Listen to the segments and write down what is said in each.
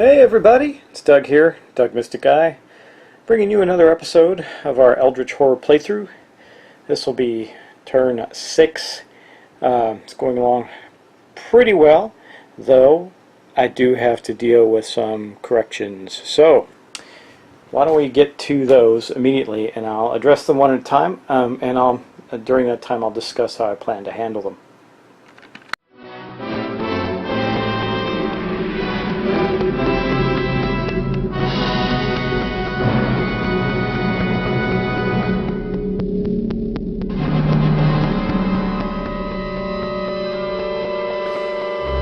Hey everybody, it's Doug here, Doug Mystic Guy, bringing you another episode of our Eldritch Horror playthrough. This will be turn 6. It's going along pretty well, though I do have to deal with some corrections. So, why don't we get to those immediately, and I'll address them one at a time, and during that time I'll discuss how I plan to handle them.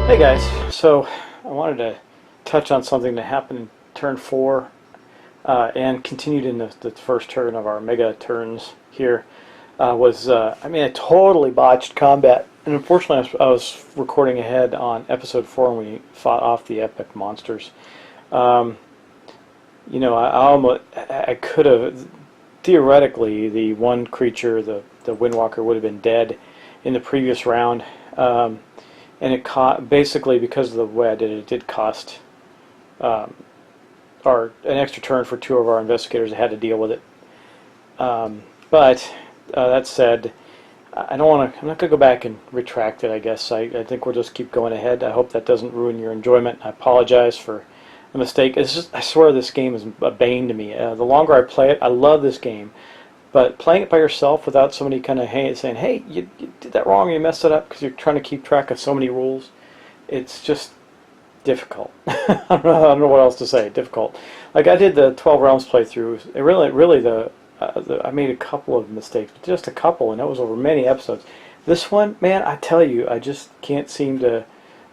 Hey guys, so I wanted to touch on something that happened in turn 4 and continued in the first turn of our mega turns here. I totally botched combat, and unfortunately I was recording ahead on episode 4 when we fought off the epic monsters. I could have, theoretically, the one creature, the Windwalker, would have been dead in the previous round. And it basically, because of the way I did it, it did cost an extra turn for 2 of our investigators that had to deal with it. But that said, I'm not going to go back and retract it. I guess I think we'll just keep going ahead. I hope that doesn't ruin your enjoyment. I apologize for the mistake. It's just, I swear this game is a bane to me. The longer I play it, I love this game. But playing it by yourself without somebody kind of saying, hey, you did that wrong, you messed it up, because you're trying to keep track of so many rules, it's just difficult. I don't know what else to say. Difficult. Like I did the 12 Realms playthrough. It really I made a couple of mistakes, but just a couple, and that was over many episodes. This one, man, I tell you, I just can't seem to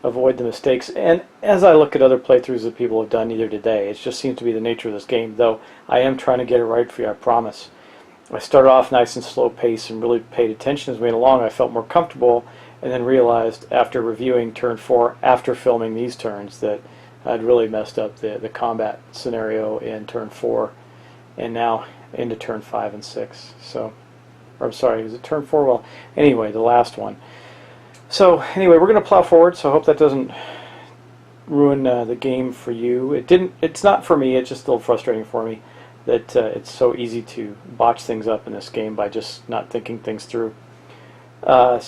avoid the mistakes. And as I look at other playthroughs that people have done, neither did they. It just seems to be the nature of this game, though I am trying to get it right for you, I promise. I started off nice and slow pace and really paid attention as we went along. I felt more comfortable, and then realized after reviewing turn 4, after filming these turns, that I'd really messed up the combat scenario in turn 4, and now into turn 5 and 6. So, or I'm sorry, was it turn 4? Well, anyway, the last one. So anyway, we're going to plow forward. So I hope that doesn't ruin the game for you. It didn't. It's not for me. It's just a little frustrating for me that it's so easy to botch things up in this game by just not thinking things through. I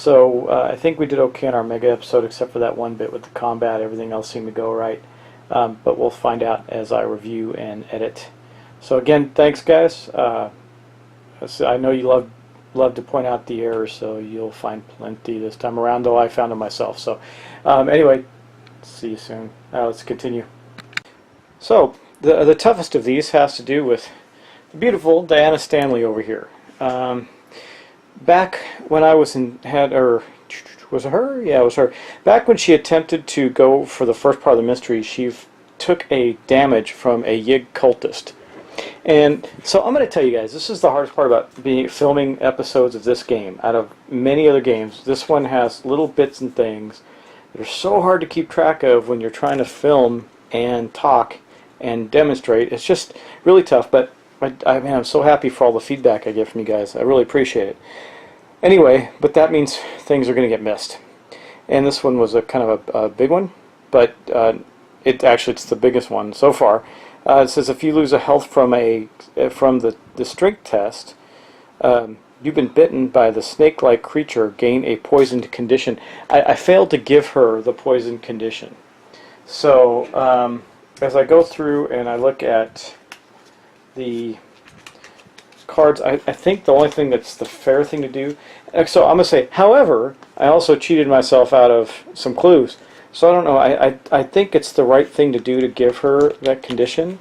think we did okay on our mega episode, except for that one bit with the combat. Everything else seemed to go right, but we'll find out as I review and edit. So again, thanks guys. I know you love to point out the errors, so you'll find plenty this time around, though I found them myself. So anyway, see you soon. Let's continue. So the toughest of these has to do with the beautiful Diana Stanley over here. Back when I was was it her? Yeah, it was her. Back when she attempted to go for the first part of the mystery, she took a damage from a Yig cultist. And so I'm going to tell you guys, this is the hardest part about filming episodes of this game. Out of many other games, this one has little bits and things that are so hard to keep track of when you're trying to film and talk and demonstrate. It's just really tough, but I'm so happy for all the feedback I get from you guys. I really appreciate it. Anyway, but that means things are going to get missed. And this one was a kind of a big one, but it's the biggest one so far. It says if you lose a health from the strength test, you've been bitten by the snake-like creature, gain a poisoned condition. I failed to give her the poisoned condition. So as I go through and I look at the cards, I think the only thing that's the fair thing to do, so I'm going to say, however, I also cheated myself out of some clues. So I don't know, I think it's the right thing to do to give her that condition,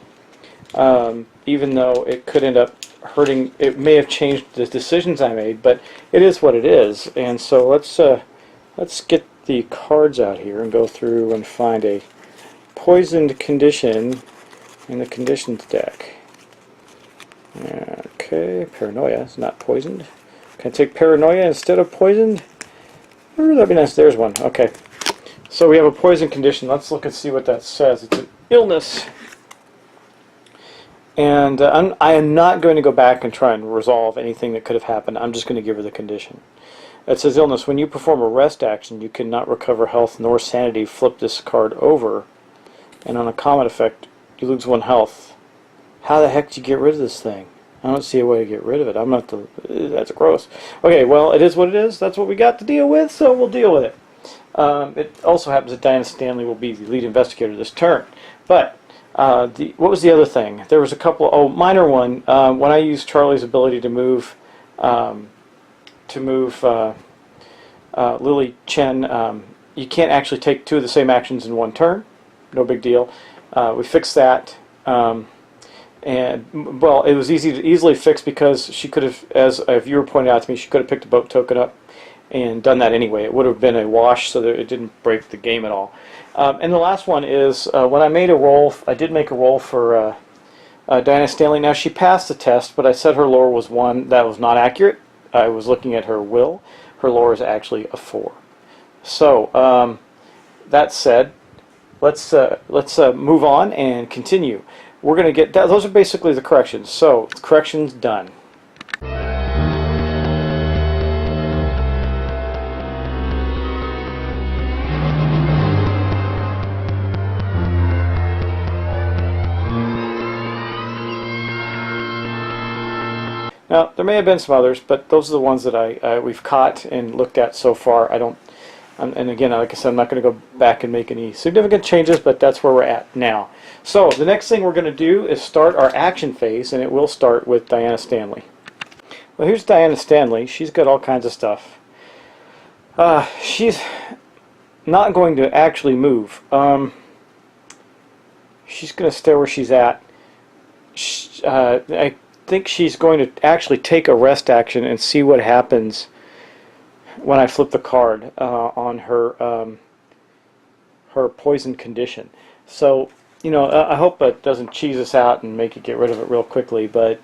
even though it could end up hurting. It may have changed the decisions I made, but it is what it is. And so let's get the cards out here and go through and find a poisoned condition in the conditions deck. Okay, paranoia is not poisoned. Can I take paranoia instead of poisoned? Ooh, that'd be nice. There's one. Okay. So we have a poison condition. Let's look and see what that says. It's an illness. And I am not going to go back and try and resolve anything that could have happened. I'm just going to give her the condition. It says illness. When you perform a rest action, you cannot recover health nor sanity. Flip this card over. and on a comet effect, you lose 1 health. How the heck do you get rid of this thing? I don't see a way to get rid of it. I'm not the. That's gross. Okay, well, it is what it is. That's what we got to deal with, so we'll deal with it. It also happens that Diana Stanley will be the lead investigator this turn. But what was the other thing? There was a couple. Oh, minor one. When I used Charlie's ability to move Lily Chen, you can't actually take 2 of the same actions in 1 turn. No big deal. We fixed that. And, well, it was easily fixed because she could have, as a viewer pointed out to me, she could have picked a boat token up and done that anyway. It would have been a wash, so that it didn't break the game at all. And the last one is, when I made a roll, I did make a roll for Diana Stanley. Now, she passed the test, but I said her lore was 1. That was not accurate. I was looking at her will. Her lore is actually a 4. So, that said, let's move on and continue. We're going to get that. Those are basically the corrections. So, corrections done. Now, there may have been some others, but those are the ones that we've caught and looked at so far. And again, like I said, I'm not going to go back and make any significant changes, but that's where we're at now. So the next thing we're going to do is start our action phase, and it will start with Diana Stanley. Well, here's Diana Stanley. She's got all kinds of stuff. She's not going to actually move. She's going to stay where she's at. I think she's going to actually take a rest action and see what happens when I flip the card on her her poison condition. So, you know, I hope it doesn't cheese us out and make it get rid of it real quickly, but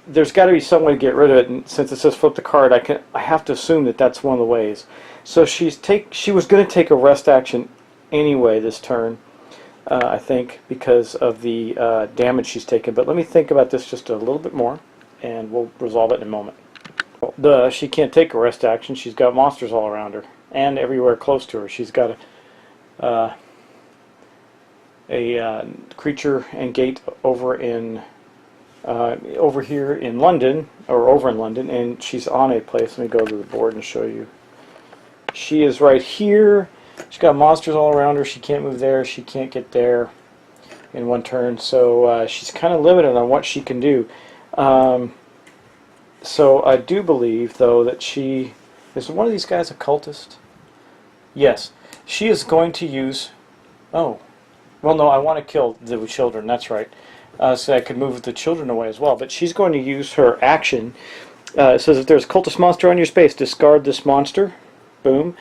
there's got to be some way to get rid of it, and since it says flip the card, I have to assume that that's one of the ways. So she was going to take a rest action anyway this turn, I think, because of the damage she's taken. But let me think about this just a little bit more, and we'll resolve it in a moment. Well, she can't take a rest action. She's got monsters all around her and everywhere close to her. She's got a creature and gate over here in London, or over in London, and she's on a place. Let me go to the board and show you. She is right here. She's got monsters all around her. She can't move there. She can't get there in 1 turn. So she's kind of limited on what she can do. So I do believe, though, that she... Is one of these guys a cultist? Yes. She is going to use... Oh. Well, no, I want to kill the children. That's right. So I could move the children away as well. But she's going to use her action. It says if there's a cultist monster on your space, discard this monster. Boom.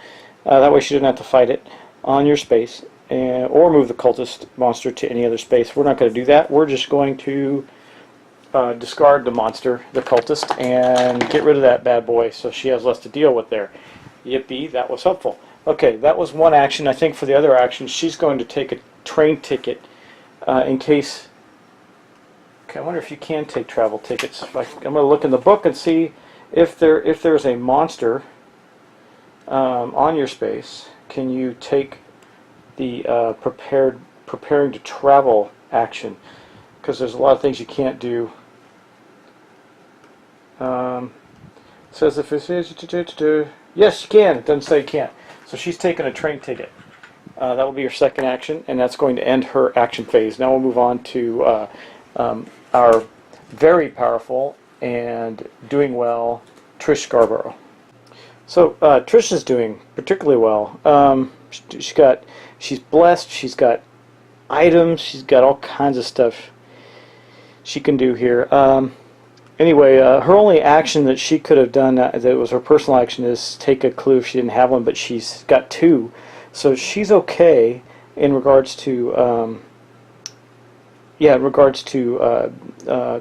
That way she didn't have to fight it on your space. Or move the cultist monster to any other space. We're not going to do that. We're just going to... discard the monster, the cultist, and get rid of that bad boy so she has less to deal with there. Yippee, that was helpful. Okay, that was one action. I think for the other action, she's going to take a train ticket in case... Okay, I wonder if you can take travel tickets. I'm going to look in the book and see if there's a monster on your space. Can you take the preparing to travel action? Because there's a lot of things you can't do. Says if it says yes, you can. It doesn't say you can't. So she's taking a train ticket. That will be her second action, and that's going to end her action phase. Now we'll move on to our very powerful and doing well Trish Scarborough. So Trish is doing particularly well. She's blessed. She's got items. She's got all kinds of stuff she can do here. Anyway, her only action that she could have done that was her personal action is take a clue if she didn't have one, but she's got 2, so she's okay in regards to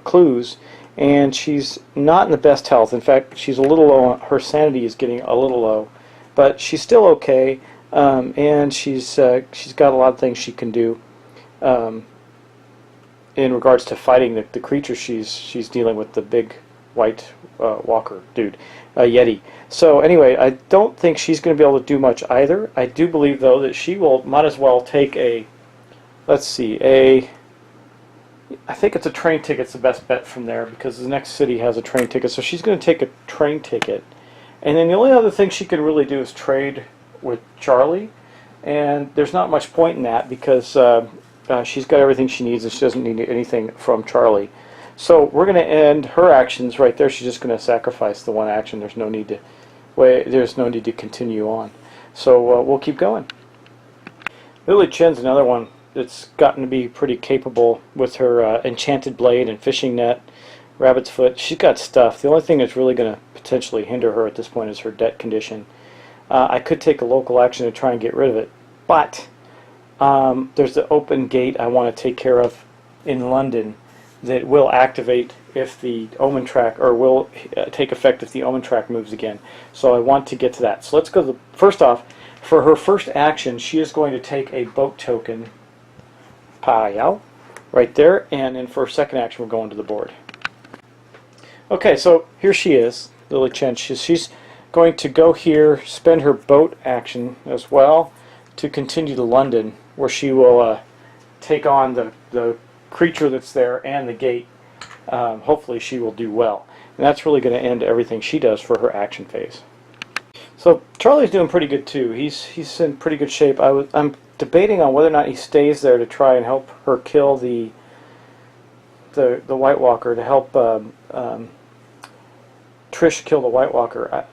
clues, and she's not in the best health. In fact, she's a little low. Her sanity is getting a little low, but she's still okay, and she's got a lot of things she can do. In regards to fighting the creature she's dealing with, the big white walker dude, Yeti. So anyway, I don't think she's going to be able to do much either. I do believe, though, that she might as well take a let's see, I think it's a train ticket's the best bet from there because the next city has a train ticket. So she's going to take a train ticket. And then the only other thing she can really do is trade with Charlie. And there's not much point in that because she's got everything she needs and she doesn't need anything from Charlie. So we're going to end her actions right there. She's just going to sacrifice the one action. There's no need to continue on. So we'll keep going. Lily Chen's another one that's gotten to be pretty capable with her enchanted blade and fishing net, rabbit's foot. She's got stuff. The only thing that's really going to potentially hinder her at this point is her debt condition. I could take a local action to try and get rid of it, but there's the open gate I want to take care of in London that will activate if the omen track, or will take effect if the omen track moves again. So I want to get to that. So let's go first off, for her first action, she is going to take a boat token, Payao, right there, and then for her second action, we're going to the board. Okay, so here she is, Lily Chen. She's going to go here, spend her boat action as well to continue to London, where she will take on the creature that's there and the gate. Hopefully she will do well. And that's really going to end everything she does for her action phase. So Charlie's doing pretty good too. He's in pretty good shape. I'm debating on whether or not he stays there to try and help her kill the White Walker, to help Trish kill the White Walker.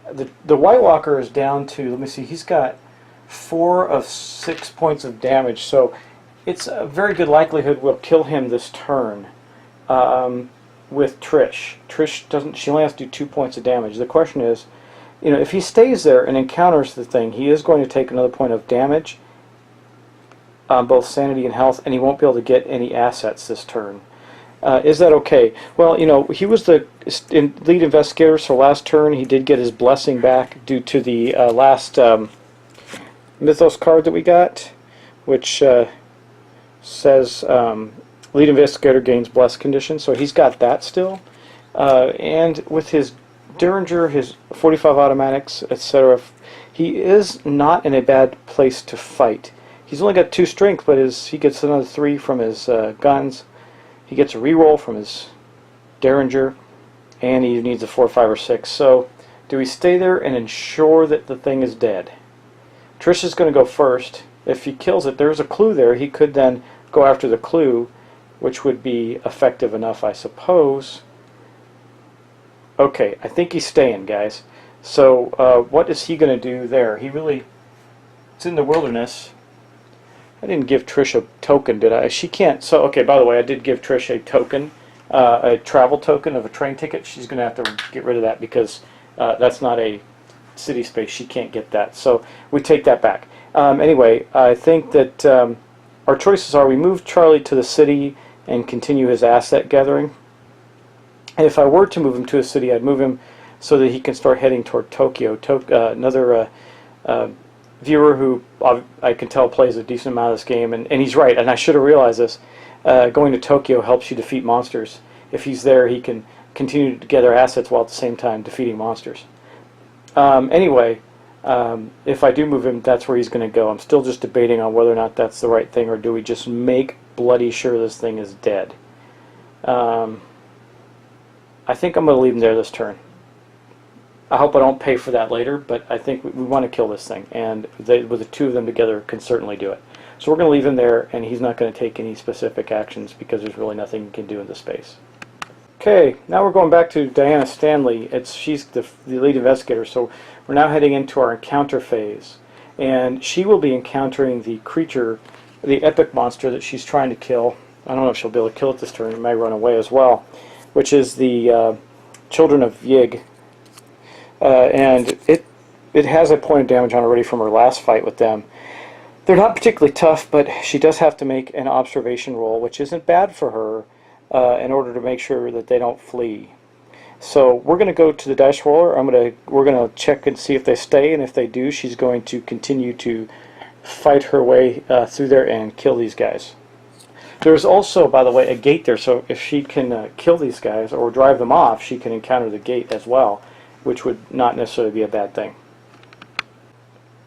The White Walker is down to, let me see, he's got 4 of 6 points of damage, so it's a very good likelihood we'll kill him this turn with Trish. Trish doesn't, she only has to do 2 points of damage. The question is, you know, if he stays there and encounters the thing, he is going to take another point of damage on both sanity and health, and he won't be able to get any assets this turn. Is that okay? Well, you know, he was the lead investigator, so last turn he did get his blessing back due to the last Mythos card that we got, which says lead investigator gains blessed condition, so he's got that still. And with his Derringer, his 45 automatics, etc., he is not in a bad place to fight. He's only got 2 strength, but he gets another 3 from his guns. He gets a reroll from his Derringer, and he needs a 4, 5, or 6. So, do we stay there and ensure that the thing is dead? Trish is going to go first. If he kills it, there's a clue there. He could then go after the clue, which would be effective enough, I suppose. Okay, I think he's staying, guys. So, what is he going to do there? It's in the wilderness. I didn't give Trish a token, did I? She can't. So, okay, by the way, I did give Trish a token, a travel token of a train ticket. She's going to have to get rid of that because that's not a city space. She can't get that. So, we take that back. Anyway, I think that our choices are we move Charlie to the city and continue his asset gathering. And if I were to move him to a city, I'd move him so that he can start heading toward Tokyo. Another viewer who I can tell plays a decent amount of this game, and he's right, and I should have realized this. Going to Tokyo helps you defeat monsters. If he's there, he can continue to gather assets while at the same time defeating monsters. Anyway, if I do move him, that's where he's going to go. I'm still just debating on whether or not that's the right thing, or do we just make bloody sure this thing is dead. I think I'm going to leave him there this turn. I hope I don't pay for that later, but I think we want to kill this thing, and with the 2 of them together can certainly do it. So we're going to leave him there, and he's not going to take any specific actions because there's really nothing he can do in the space. Okay, now we're going back to Diana Stanley. She's the lead investigator, so we're now heading into our encounter phase, and she will be encountering the creature, the epic monster that she's trying to kill. I don't know if she'll be able to kill it this turn. It may run away as well, which is the Children of Yig. And it has a point of damage on already from her last fight with them. They're not particularly tough, but she does have to make an observation roll, which isn't bad for her, in order to make sure that they don't flee. So we're going to go to the dice roller. We're going to check and see if they stay, and if they do, she's going to continue to fight her way through there and kill these guys. There's also, by the way, a gate there, so if she can kill these guys or drive them off, she can encounter the gate as well, which would not necessarily be a bad thing.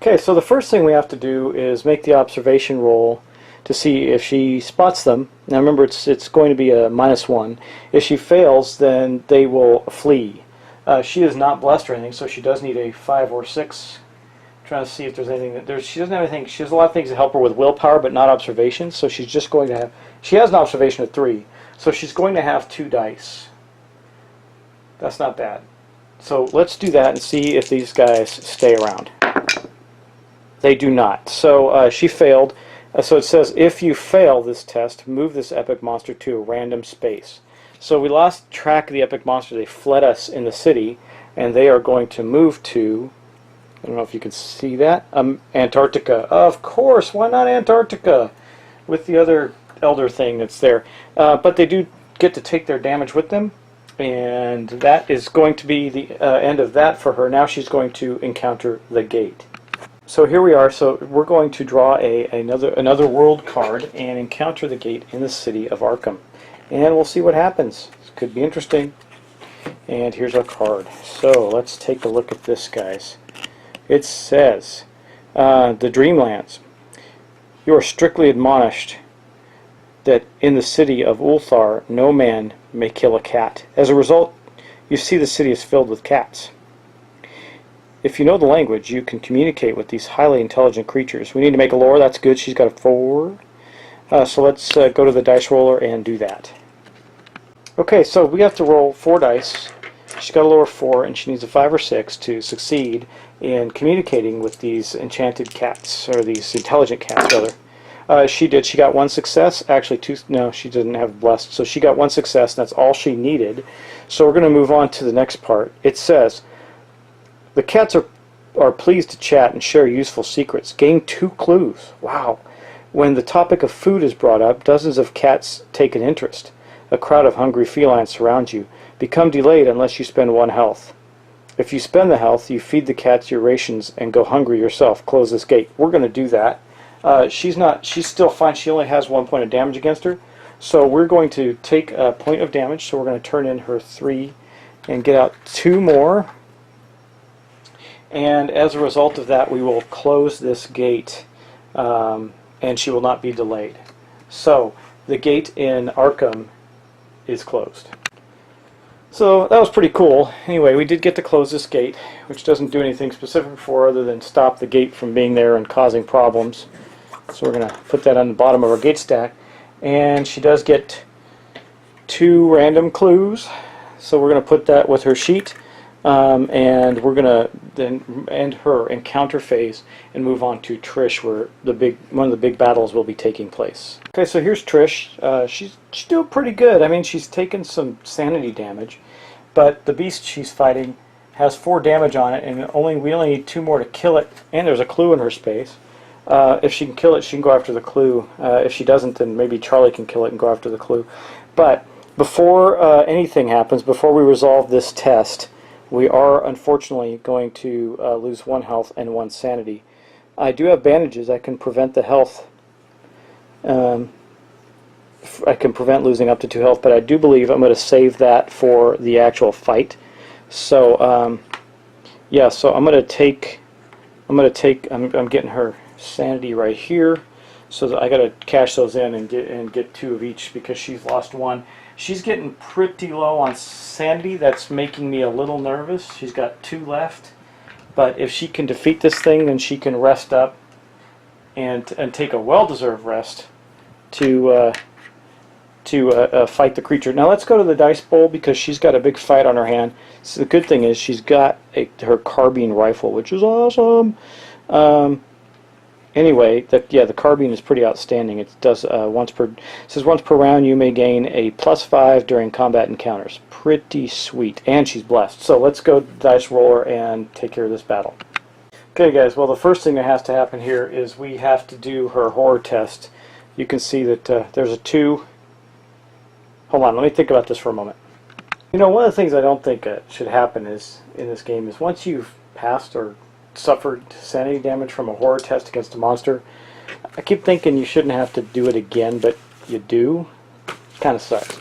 Okay, so the first thing we have to do is make the observation roll to see if she spots them. Now remember, it's going to be a -1. If she fails, then they will flee. She is not blessed or anything, so she does need a 5 or 6. Trying to see if there's anything that she doesn't have anything. She has a lot of things to help her with willpower, but not observation. So she's just going to have. She has an observation of 3, so she's going to have 2 dice. That's not bad. So let's do that and see if these guys stay around. They do not. So she failed. So it says, if you fail this test, move this epic monster to a random space. So we lost track of the epic monster. They fled us in the city, and they are going to move to, I don't know if you can see that, Antarctica. Of course, why not Antarctica? With the other elder thing that's there. But they do get to take their damage with them, and that is going to be the end of that for her. Now she's going to encounter the gate. So here we are. So we're going to draw another world card and encounter the gate in the city of Arkham. And we'll see what happens. This could be interesting. And here's our card. So let's take a look at this, guys. It says, the Dreamlands. You are strictly admonished that in the city of Ulthar no man may kill a cat. As a result, you see the city is filled with cats. If you know the language, you can communicate with these highly intelligent creatures. We need to make a lore. That's good. She's got a 4. So let's go to the dice roller and do that. Okay, so we have to roll 4 dice. She's got a lower 4, and she needs a 5 or 6 to succeed in communicating with these enchanted cats, or these intelligent cats, rather. She did. She got 1 success. Actually, 2. No, she didn't have blessed. So she got 1 success, and that's all she needed. So we're going to move on to the next part. It says, the cats are pleased to chat and share useful secrets. Gain 2 clues. Wow. When the topic of food is brought up, dozens of cats take an interest. A crowd of hungry felines surrounds you. Become delayed unless you spend 1 health. If you spend the health, you feed the cats your rations and go hungry yourself. Close this gate. We're going to do that. She's still fine. She only has 1 point of damage against her. So we're going to take a point of damage. So we're going to turn in her 3 and get out 2 more. And as a result of that, we will close this gate, and she will not be delayed. So the gate in Arkham is closed. So that was pretty cool. Anyway, we did get to close this gate, which doesn't do anything specific for other than stop the gate from being there and causing problems. So we're going to put that on the bottom of our gate stack. And she does get 2 random clues. So we're going to put that with her sheet. And we're going to then end her encounter phase and move on to Trish, where one of the big battles will be taking place. Okay, so here's Trish. She's doing pretty good. I mean, she's taken some sanity damage, but the beast she's fighting has 4 damage on it, and we only need 2 more to kill it. And there's a clue in her space. If she can kill it, she can go after the clue. If she doesn't, then maybe Charlie can kill it and go after the clue. But before anything happens, before we resolve this test, we are unfortunately going to lose 1 health and 1 sanity. I do have bandages. I can prevent the health. I can prevent losing up to 2 health, but I do believe I'm going to save that for the actual fight. So yeah, so I'm getting her sanity right here. So that I got to cash those in and get 2 of each because she's lost 1. She's getting pretty low on sanity. That's making me a little nervous. She's got 2 left. But if she can defeat this thing, then she can rest up and take a well-deserved rest to fight the creature. Now let's go to the dice bowl because she's got a big fight on her hand. So the good thing is she's got her carbine rifle, which is awesome. Anyway, the carbine is pretty outstanding. It does once per round you may gain a +5 during combat encounters. Pretty sweet, and she's blessed. So let's go to the dice roller and take care of this battle. Okay, guys. Well, the first thing that has to happen here is we have to do her horror test. You can see that there's a 2. Hold on, let me think about this for a moment. You know, one of the things I don't think should happen in this game is once you've passed or suffered sanity damage from a horror test against a monster, I keep thinking you shouldn't have to do it again, but you do. Kind of sucks.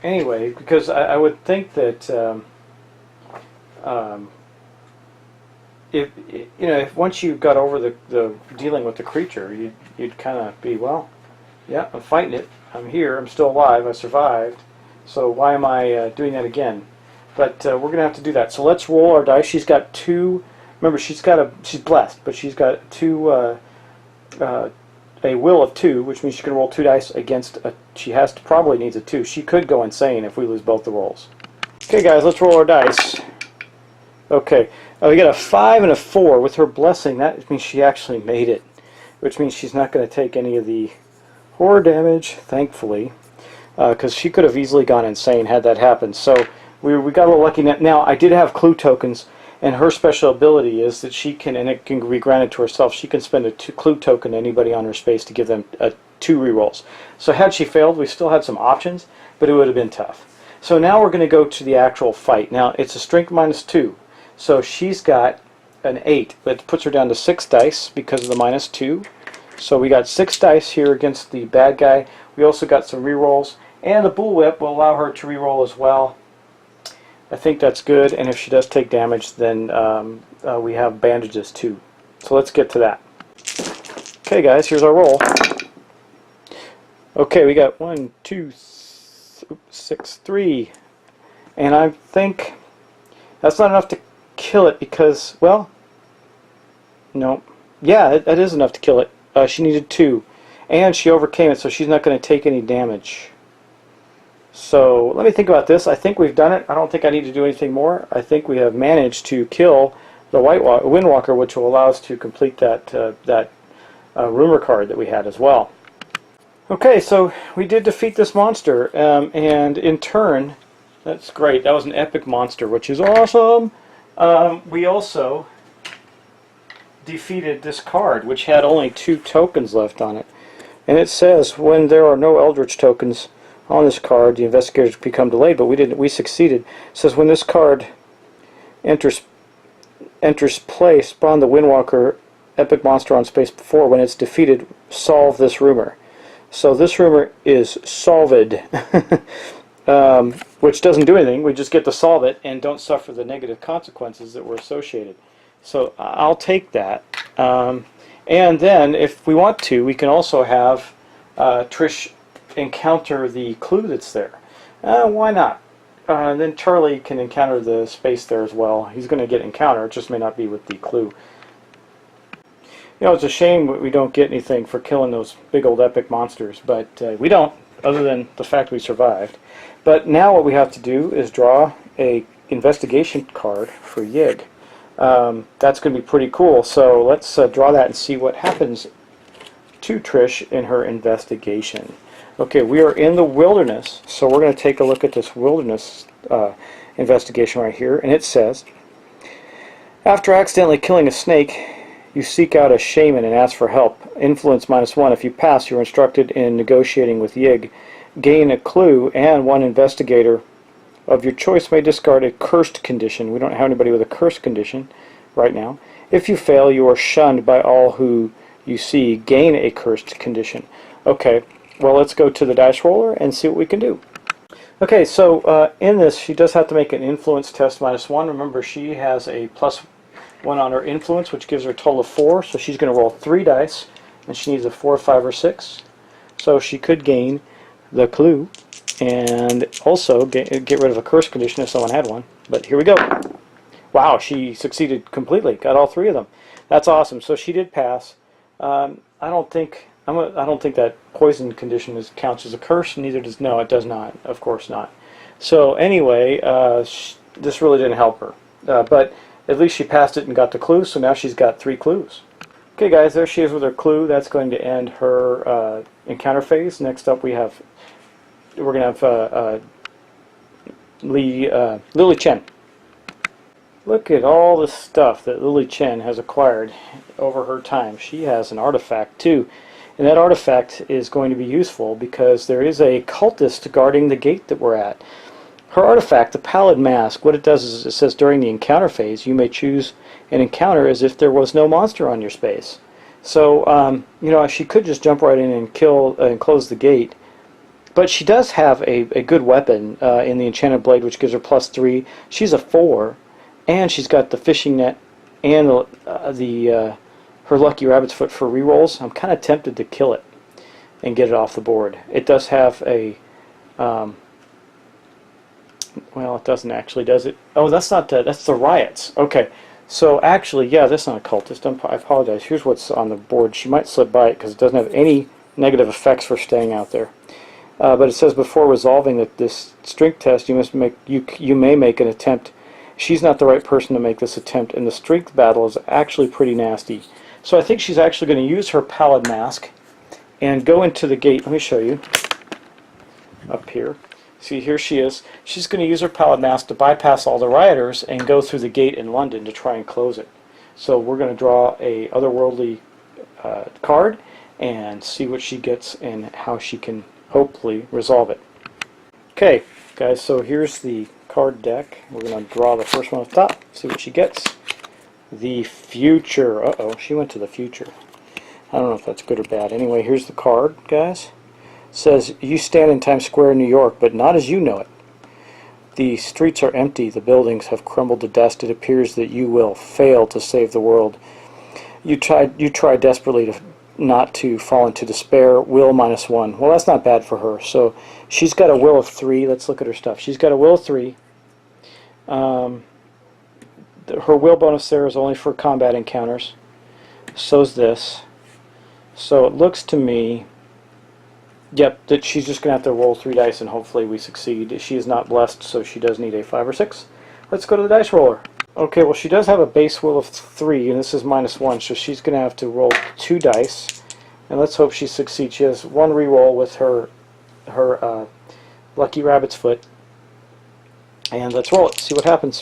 Anyway, because I would think that if if once you got over the dealing with the creature, you'd kind of be, well, yeah, I'm fighting it. I'm here. I'm still alive. I survived. So why am I doing that again? But we're gonna have to do that. So let's roll our dice. She's got two. Remember, she's blessed, but she's got two. A will of 2, which means she can roll 2 dice against a. She probably needs a 2. She could go insane if we lose both the rolls. Okay, guys, let's roll our dice. Okay, we got a 5 and a 4 with her blessing. That means she actually made it, which means she's not going to take any of the horror damage, thankfully, because she could have easily gone insane had that happened. So we got a little lucky. Now I did have clue tokens. And her special ability is that she can, and it can be granted to herself, she can spend a clue token to anybody on her space to give them 2 rerolls. So had she failed, we still had some options, but it would have been tough. So now we're going to go to the actual fight. Now it's a strength -2. So she's got an 8, but it puts her down to 6 dice because of the -2. So we got 6 dice here against the bad guy. We also got some rerolls, and the bullwhip will allow her to reroll as well. I think that's good, and if she does take damage, then we have bandages too. So let's get to that. Okay, guys, here's our roll. Okay, we got 1, 2, 6, 3, and I think that's not enough to kill it because, well, no, yeah, that is enough to kill it. She needed 2, and she overcame it, so she's not going to take any damage. So let me think about this. I think we've done it. I don't think I need to do anything more. I think we have managed to kill the Windwalker, which will allow us to complete that rumor card that we had as well. Okay, so we did defeat this monster, and in turn, that's great. That was an epic monster, which is awesome. We also defeated this card, which had only 2 tokens left on it. And it says, when there are no Eldritch tokens on this card, the investigators become delayed, but we didn't. We succeeded. It says when this card enters play, spawn the Windwalker epic monster on space before. When it's defeated, solve this rumor. So this rumor is solved, which doesn't do anything. We just get to solve it and don't suffer the negative consequences that were associated. So I'll take that. And then, if we want to, we can also have Trish encounter the clue that's there. Why not? Then Charlie can encounter the space there as well. He's going to get encounter, it just may not be with the clue. You know, it's a shame we don't get anything for killing those big old epic monsters, but we don't, other than the fact we survived. But now what we have to do is draw a investigation card for Yig. That's going to be pretty cool, so let's draw that and see what happens to Trish in her investigation. Okay, we are in the wilderness, so we're going to take a look at this wilderness investigation right here, and it says, after accidentally killing a snake, you seek out a shaman and ask for help. Influence -1. If you pass, you're instructed in negotiating with Yig. Gain a clue, and one investigator of your choice may discard a cursed condition. We don't have anybody with a cursed condition right now. If you fail, you are shunned by all who you see. Gain a cursed condition. Okay. Well, let's go to the dice roller and see what we can do. Okay, so in this, she does have to make an influence test -1. Remember, she has a +1 on her influence, which gives her a total of 4. So she's going to roll 3 dice, and she needs a 4, 5, or 6. So she could gain the clue, and also get rid of a curse condition if someone had one. But here we go. Wow, she succeeded completely. Got all 3 of them. That's awesome. So she did pass. I don't think that poison condition counts as a curse. Neither does it does not. Of course not. So anyway, this really didn't help her. But at least she passed it and got the clue. So now she's got 3 clues. Okay, guys, there she is with her clue. That's going to end her encounter phase. Next up, we're going to have Lily Chen. Look at all the stuff that Lily Chen has acquired over her time. She has an artifact too. And that artifact is going to be useful because there is a cultist guarding the gate that we're at. Her artifact, the Pallid Mask, what it does is it says during the encounter phase you may choose an encounter as if there was no monster on your space. So, you know, she could just jump right in and kill and close the gate. But she does have a good weapon in the Enchanted Blade, which gives her +3. She's a 4, and she's got the fishing net and her Lucky Rabbit's Foot for rerolls, I'm kind of tempted to kill it and get it off the board. It does have a well, it doesn't actually, does it? Oh, that's not that's the Riots. Okay, so actually, yeah, that's not a cultist. I apologize. Here's what's on the board. She might slip by it because it doesn't have any negative effects for staying out there. But it says before resolving this strength test, you may make an attempt. She's not the right person to make this attempt, and the strength battle is actually pretty nasty. So I think she's actually going to use her Pallid Mask and go into the gate. Let me show you up here. See, here she is. She's going to use her Pallid Mask to bypass all the rioters and go through the gate in London to try and close it. So we're going to draw a otherworldly card and see what she gets and how she can hopefully resolve it. Okay, guys, so here's the card deck. We're going to draw the first one off the top, see what she gets. The Future. Uh-oh, she went to the future. I don't know if that's good or bad. Anyway, here's the card, guys. It says, you stand in Times Square in New York, but not as you know it. The streets are empty. The buildings have crumbled to dust. It appears that you will fail to save the world. You try desperately not to fall into despair. Will -1. Well, that's not bad for her. So she's got a will of 3. Let's look at her stuff. She's got a will of 3. Her will bonus there is only for combat encounters. So's this. So it looks to me, yep, that she's just going to have to roll 3 dice and hopefully we succeed. She is not blessed, so she does need a 5 or 6. Let's go to the dice roller. Okay, well, she does have a base will of 3, and this is -1, so she's going to have to roll 2 dice. And let's hope she succeeds. She has 1 reroll with her Lucky Rabbit's Foot. And let's roll it, see what happens.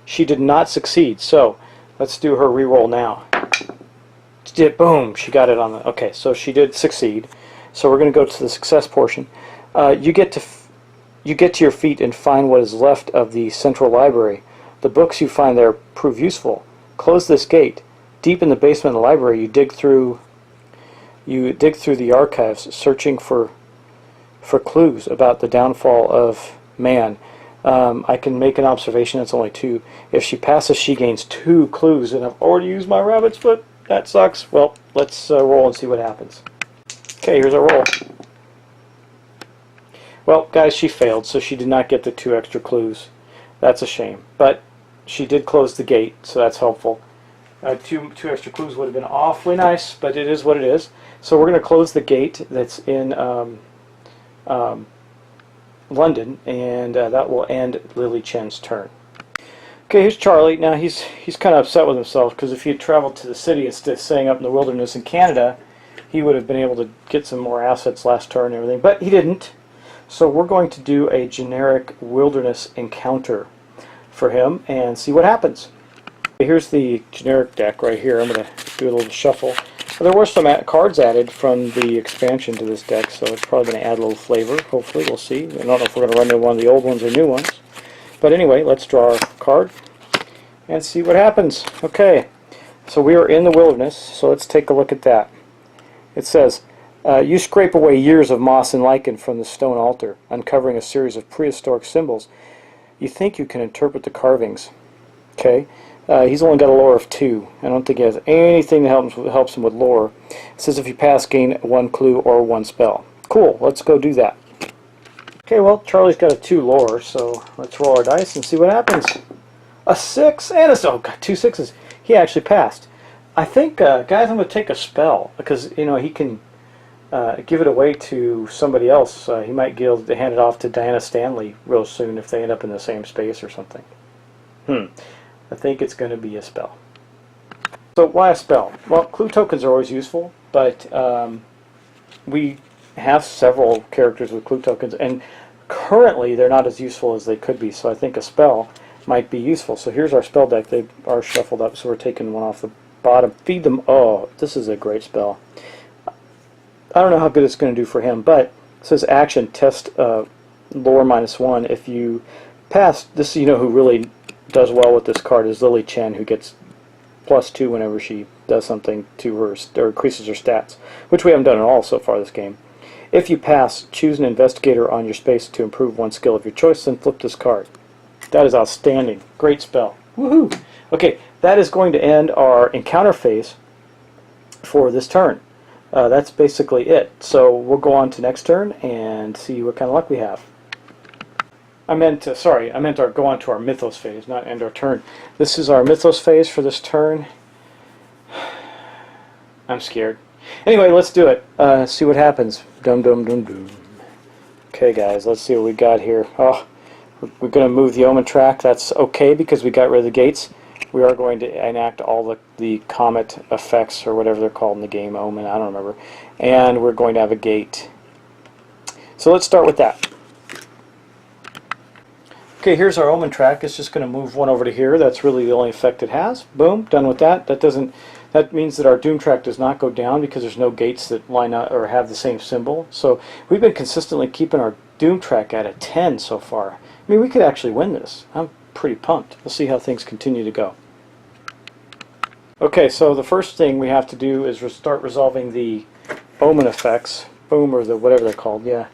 She did not succeed, so let's do her reroll now. Boom, she got it on the... Okay, so she did succeed. So we're going to go to the success portion. You get to your feet and find what is left of the central library. The books you find there prove useful. Close this gate. Deep in the basement of the library, you dig through the archives, searching for clues about the downfall of man. I can make an observation. It's only 2. If she passes, she gains 2 clues, and I've already used my rabbit's foot. That sucks. Well, let's roll and see what happens. Okay, here's our roll. Well, guys, she failed, so she did not get the 2 extra clues. That's a shame. But she did close the gate, so that's helpful. 2 extra clues would have been awfully nice, but it is what it is. So we're going to close the gate that's in London, and that will end Lily Chen's turn. Okay, here's Charlie. Now he's kind of upset with himself because if he had traveled to the city instead of staying up in the wilderness in Canada, he would have been able to get some more assets last turn and everything, but he didn't. So we're going to do a generic wilderness encounter for him and see what happens. Here's the generic deck right here. I'm going to do a little shuffle. There were some cards added from the expansion to this deck, so it's probably going to add a little flavor. Hopefully, we'll see. I don't know if we're going to run into one of the old ones or new ones. But anyway, let's draw our card and see what happens. Okay, so we are in the wilderness, so let's take a look at that. It says, you scrape away years of moss and lichen from the stone altar, uncovering a series of prehistoric symbols. You think you can interpret the carvings. Okay, he's only got a lore of 2. I don't think he has anything that helps him with lore. It says if you pass, gain 1 clue or 1 spell. Cool, let's go do that. Okay, well, Charlie's got a 2 lore, so let's roll our dice and see what happens. A 6 and a... Oh, got 2 6s. He actually passed. I think, guys, I'm going to take a spell, because, you know, he can give it away to somebody else. He might be able to hand it off to Diana Stanley real soon if they end up in the same space or something. I think it's going to be a spell. So why a spell? Well, clue tokens are always useful, but we have several characters with clue tokens, and currently they're not as useful as they could be, so I think a spell might be useful. So here's our spell deck. They are shuffled up, so we're taking one off the bottom. Feed them. Oh, this is a great spell. I don't know how good it's going to do for him, but it says action, test lore -1. If you pass, this, you know who really does well with this card is Lily Chen, who gets +2 whenever she does something to her, or increases her stats, which we haven't done at all so far this game. If you pass, choose an investigator on your space to improve 1 skill of your choice, then flip this card. That is outstanding. Great spell. Woohoo! Okay, that is going to end our encounter phase for this turn. That's basically it. So we'll go on to next turn and see what kind of luck we have. I meant our go on to our Mythos phase, not end our turn. This is our Mythos phase for this turn. I'm scared. Anyway, let's do it. See what happens. Dum dum dum dum. Okay, guys, let's see what we got here. Oh, we're going to move the omen track. That's okay because we got rid of the gates. We are going to enact all the comet effects, or whatever they're called in the game, omen, I don't remember. And we're going to have a gate. So let's start with that. Okay, here's our omen track. It's just going to move one over to here. That's really the only effect it has. Boom, done with that. That means that our doom track does not go down because there's no gates that line up or have the same symbol. So we've been consistently keeping our doom track at a 10 so far. I mean, we could actually win this. I'm pretty pumped. We'll see how things continue to go. Okay, so the first thing we have to do is start resolving the omen effects. Boom, or the whatever they're called. Yeah.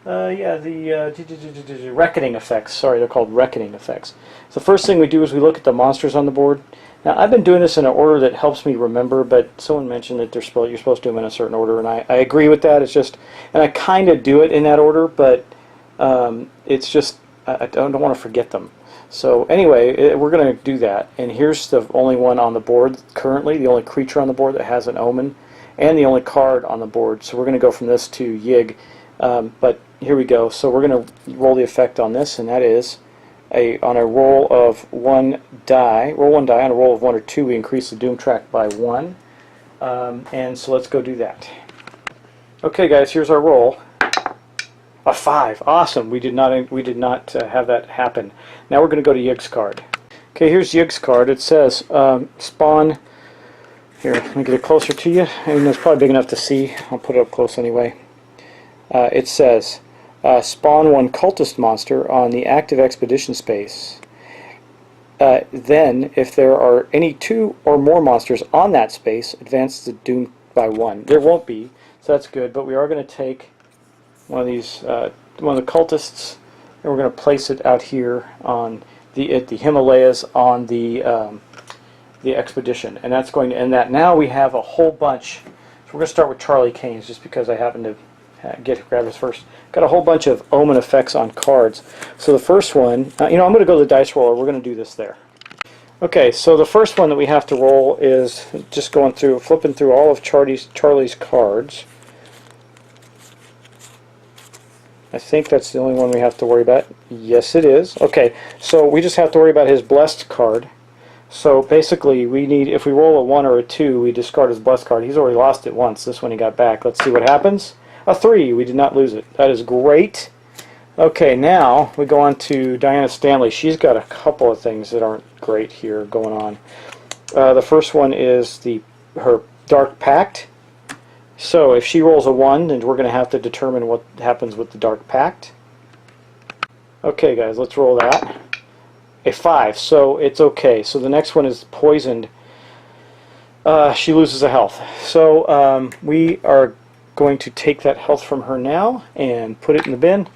The reckoning effects. Sorry, they're called reckoning effects. So the first thing we do is we look at the monsters on the board. Now, I've been doing this in an order that helps me remember, but someone mentioned that you're supposed to do them in a certain order, and I agree with that. It's just, and I kind of do it in that order, but it's just, I don't want to forget them. So anyway, we're going to do that, and here's the only one on the board currently, the only creature on the board that has an omen, and the only card on the board. So we're going to go from this to Yig. But here we go. So we're going to roll the effect on this, and that is on a roll of one die. Roll one die. On a roll of 1 or 2, we increase the doom track by 1. And so let's go do that. Okay, guys. Here's our roll. A 5. Awesome. We did not have that happen. Now we're going to go to Yig's card. Okay, here's Yig's card. It says spawn. Here, let me get it closer to you. And it's probably big enough to see. I'll put it up close anyway. It says, spawn one cultist monster on the active expedition space. Then, if there are any 2 or more monsters on that space, advance the doom by 1. There won't be, so that's good, but we are going to take one of these, one of the cultists, and we're going to place it out here on the Himalayas on the expedition, and that's going to end that. Now we have a whole bunch. So we're going to start with Charlie Kane's, just because I happen to grab this first. Got a whole bunch of omen effects on cards. So the first one, I'm going to go to the dice roller. We're going to do this there. Okay, so the first one that we have to roll is just flipping through all of Charlie's cards. I think that's the only one we have to worry about. Yes, it is. Okay, so we just have to worry about his blessed card. So basically, if we roll a 1 or a 2, we discard his blessed card. He's already lost it once. This one he got back. Let's see what happens. A 3. We did not lose it. That is great. Okay, now we go on to Diana Stanley. She's got a couple of things that aren't great here going on. The first one is her Dark Pact. So if she rolls a 1, then we're going to have to determine what happens with the Dark Pact. Okay, guys, let's roll that. A 5. So it's okay. So the next one is poisoned. She loses a health. So we are going to take that health from her now and put it in the bin.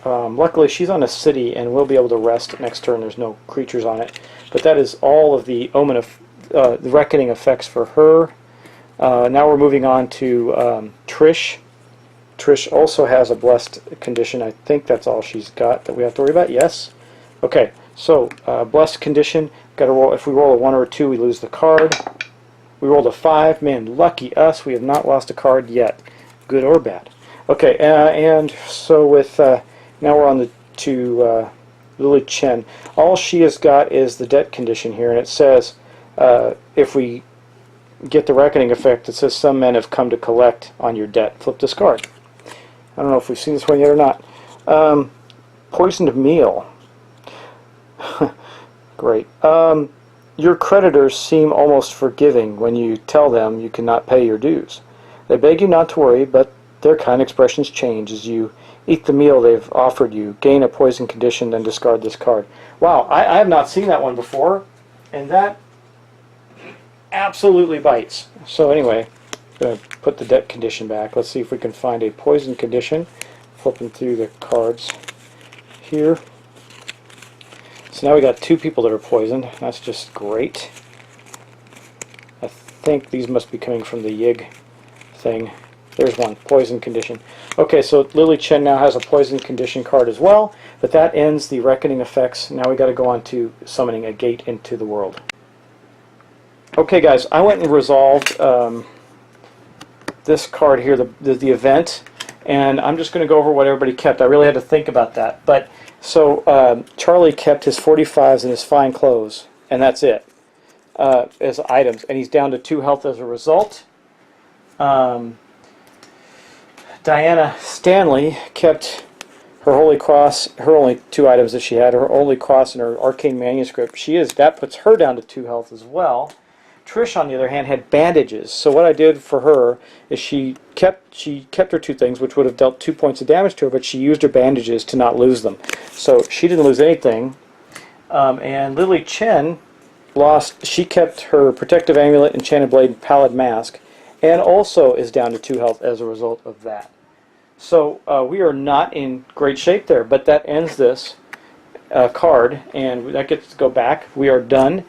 Luckily she's on a city and we'll be able to rest next turn. There's no creatures on it, but that is all of the omen of the reckoning effects for her. Now we're moving on to Trish. Trish also has a blessed condition. I think that's all she's got that we have to worry about. Yes. Okay, so blessed condition, got to roll. If we roll a 1 or a 2, we lose the card. We rolled a 5. Man, lucky us. We have not lost a card yet, good or bad. Okay, and so with now we're on to Lily Chen. All she has got is the debt condition here, and it says if we get the reckoning effect, it says some men have come to collect on your debt. Flip this card. I don't know if we've seen this one yet or not. Poisoned meal. Great. Your creditors seem almost forgiving when you tell them you cannot pay your dues. They beg you not to worry, but their kind expressions change as you eat the meal they've offered you, gain a poison condition, then discard this card. Wow, I have not seen that one before, and that absolutely bites. So anyway, I'm going to put the debt condition back. Let's see if we can find a poison condition. Flipping through the cards here. So now we got 2 people that are poisoned. That's just great. think these must be coming from the Yig thing. There's one, poison condition. Okay, so Lily Chen now has a poison condition card as well, but that ends the reckoning effects. Now we got to go on to summoning a gate into the world. Okay guys, I went and resolved this card here, the event, and I'm just going to go over what everybody kept. I really had to think about that. But so Charlie kept his 45s and his fine clothes, and that's it as items, and he's down to 2 health as a result. Diana Stanley kept her Holy Cross, her only 2 items that she had, her Holy Cross and her Arcane Manuscript. That puts her down to 2 health as well. Trish, on the other hand, had bandages. So what I did for her is she kept her 2 things, which would have dealt 2 points of damage to her, but she used her bandages to not lose them. So she didn't lose anything. And Lily Chen she kept her Protective Amulet, Enchanted Blade, and Pallid Mask, and also is down to 2 health as a result of that. So we are not in great shape there, but that ends this card, and that gets to go back. We are done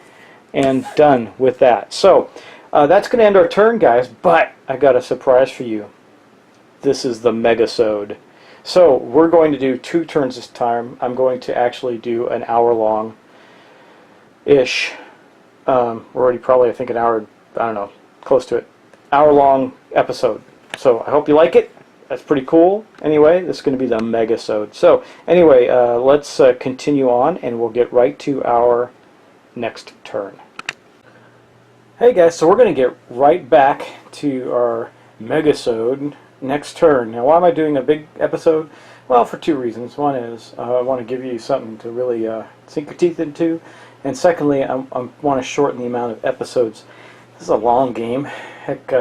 and done with that. So that's going to end our turn, guys, but I got a surprise for you. This is the Megasode. So we're going to do 2 turns this time. I'm going to actually do an hour-long-ish. We're already probably, I think, an hour, I don't know, close to it. Hour-long episode. So I hope you like it. That's pretty cool. Anyway, this is going to be the Megasode. So anyway, let's continue on, and we'll get right to our next turn. Hey guys, so we're going to get right back to our Megasode next turn. Now, why am I doing a big episode? Well, for 2 reasons. One is I want to give you something to really sink your teeth into, and secondly, I want to shorten the amount of episodes. This is a long game. Heck,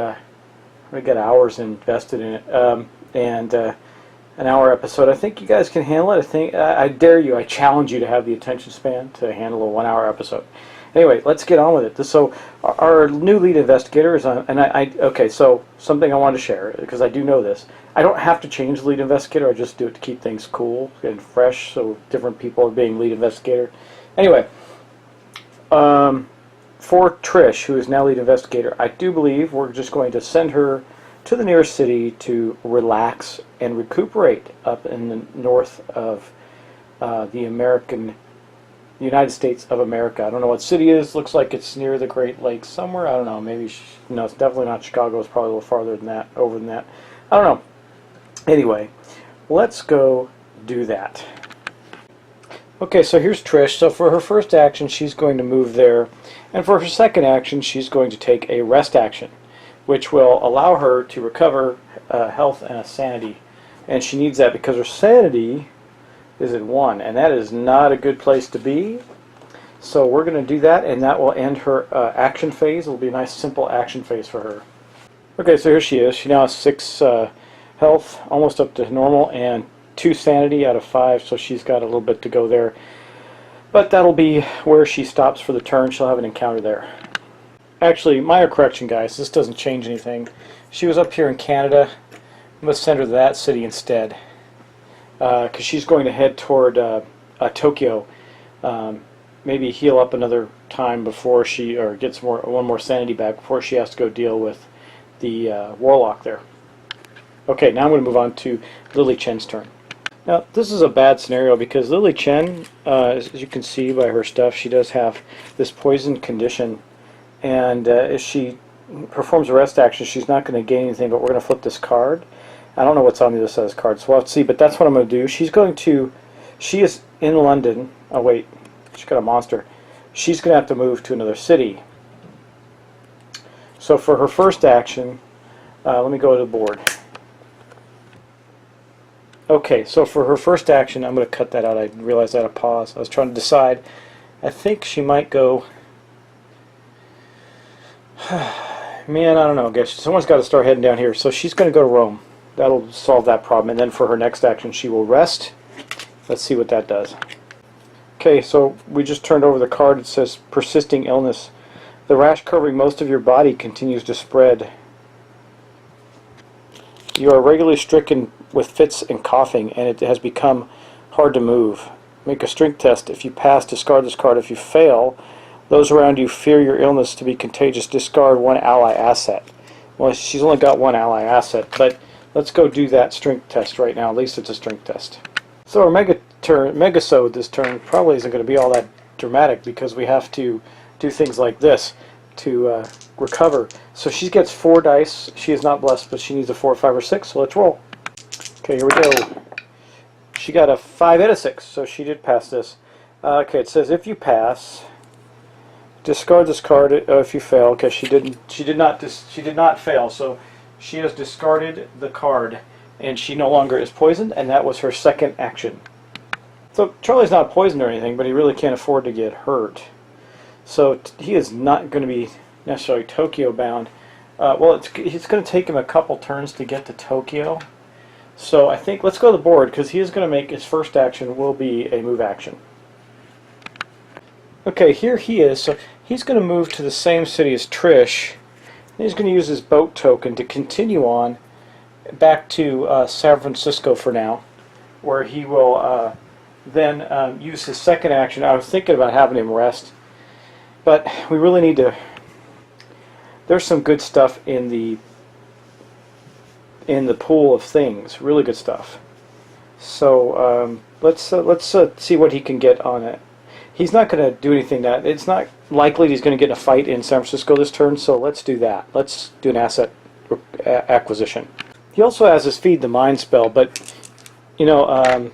we got hours invested in it, and an hour episode. I think you guys can handle it. I dare you. I challenge you to have the attention span to handle a 1-hour episode. Anyway, let's get on with it. So our new lead investigator is on, and okay, so something I wanted to share, because I do know this. I don't have to change the lead investigator. I just do it to keep things cool and fresh, so different people are being lead investigator. Anyway, for Trish, who is now lead investigator, I do believe we're just going to send her to the nearest city to relax and recuperate up in the north of the United States of America. I don't know what city it is. Looks like it's near the Great Lakes somewhere. I don't know. Maybe, no, it's definitely not Chicago. It's probably a little farther than that, over than that. I don't know. Anyway, let's go do that. Okay, so here's Trish. So for her first action, she's going to move there. And for her second action, she's going to take a rest action, which will allow her to recover health and a sanity. And she needs that because her sanity is at 1, and that is not a good place to be. So we're going to do that, and that will end her action phase. It will be a nice, simple action phase for her. Okay, so here she is. She now has 6 health, almost up to normal, and 2 sanity out of 5, so she's got a little bit to go there. But that'll be where she stops for the turn. She'll have an encounter there. Actually, minor correction, guys. This doesn't change anything. She was up here in Canada. Let's send her to that city instead, because she's going to head toward Tokyo. Maybe heal up another time before she, or gets one more sanity back before she has to go deal with the warlock there. Okay, now I'm going to move on to Lily Chen's turn. Now, this is a bad scenario because Lily Chen, as you can see by her stuff, she does have this poison condition, and if she performs a rest action, she's not going to gain anything, but we're going to flip this card. I don't know what's on the other side of this card, so we'll have to see, but that's what I'm going to do. She is in London. Oh, wait, she's got a monster. She's going to have to move to another city. So for her first action, let me go to the board. Okay, so for her first action, I'm going to cut that out. I realized I had a pause. I was trying to decide. I think she might go... Man, I don't know. I guess someone's got to start heading down here. So she's going to go to Rome. That'll solve that problem. And then for her next action, she will rest. Let's see what that does. Okay, so we just turned over the card. It says persisting illness. The rash covering most of your body continues to spread. You are regularly stricken with fits and coughing, and it has become hard to move. Make a strength test. If you pass, discard this card. If you fail, Those around you fear your illness to be contagious. Discard one ally asset. Well, she's only got one ally asset, but let's go do that strength test right now. At least it's a strength test. So our mega sode this turn probably isn't going to be all that dramatic because we have to do things like this to recover. So she gets 4 dice. She is not blessed, but she needs a 4, 5, or 6. So let's roll. Okay, here we go. She got a 5 and a 6, so she did pass this. Okay, it says if you pass, discard this card. If you fail, okay, she did not fail, so she has discarded the card, and she no longer is poisoned, and that was her second action. So Charlie's not poisoned or anything, but he really can't afford to get hurt. So he is not going to be necessarily Tokyo bound. Well, it's going to take him a couple turns to get to Tokyo. So I think let's go to the board because he is going to make his first action will be a move action. Okay, here he is. So he's going to move to the same city as Trish. And he's going to use his boat token to continue on back to San Francisco for now, where he will then use his second action. I was thinking about having him rest, but we really need to. There's some good stuff in the pool of things, really good stuff. So let's see what he can get on it. He's not going to do anything that it's not likely he's going to get in a fight in San Francisco this turn. So let's do that. Let's do an asset acquisition. He also has his feed the mind spell, but you know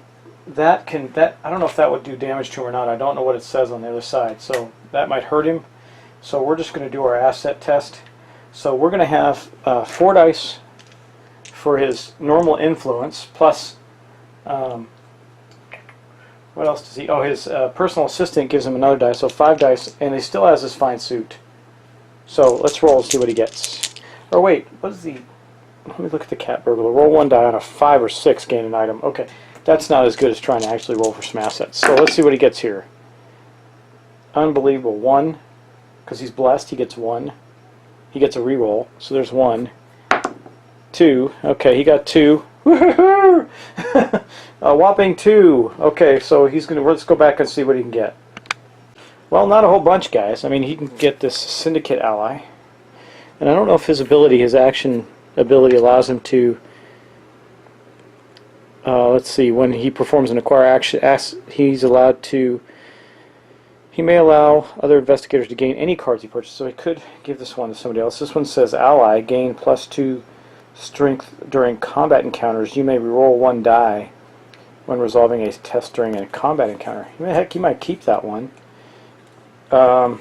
that I don't know if that would do damage to him or not. I don't know what it says on the other side, so that might hurt him. So we're just going to do our asset test. So we're going to have 4 dice for his normal influence, plus, what else does he, oh, his personal assistant gives him another dice, so 5 dice, and he still has his fine suit. So let's roll and see what he gets. Or wait, what is the, let me look at the cat burglar. Roll 1 die on a 5 or 6, gain an item. Okay, that's not as good as trying to actually roll for some assets. So let's see what he gets here. Unbelievable, 1, because he's blessed, he gets 1. He gets a reroll, so there's 1. 2. Okay, he got 2. Woohoo! A whopping 2. Okay, so he's gonna. Let's go back and see what he can get. Well, not a whole bunch, guys. I mean, he can get this syndicate ally, and I don't know if his ability, his action ability, allows him to. Let's see. When he performs an acquire action, he's allowed to. He may allow other investigators to gain any cards he purchases, so he could give this one to somebody else. This one says ally, gain +2 strength during combat encounters. You may reroll 1 die when resolving a test during a combat encounter. Heck, you might keep that one. Or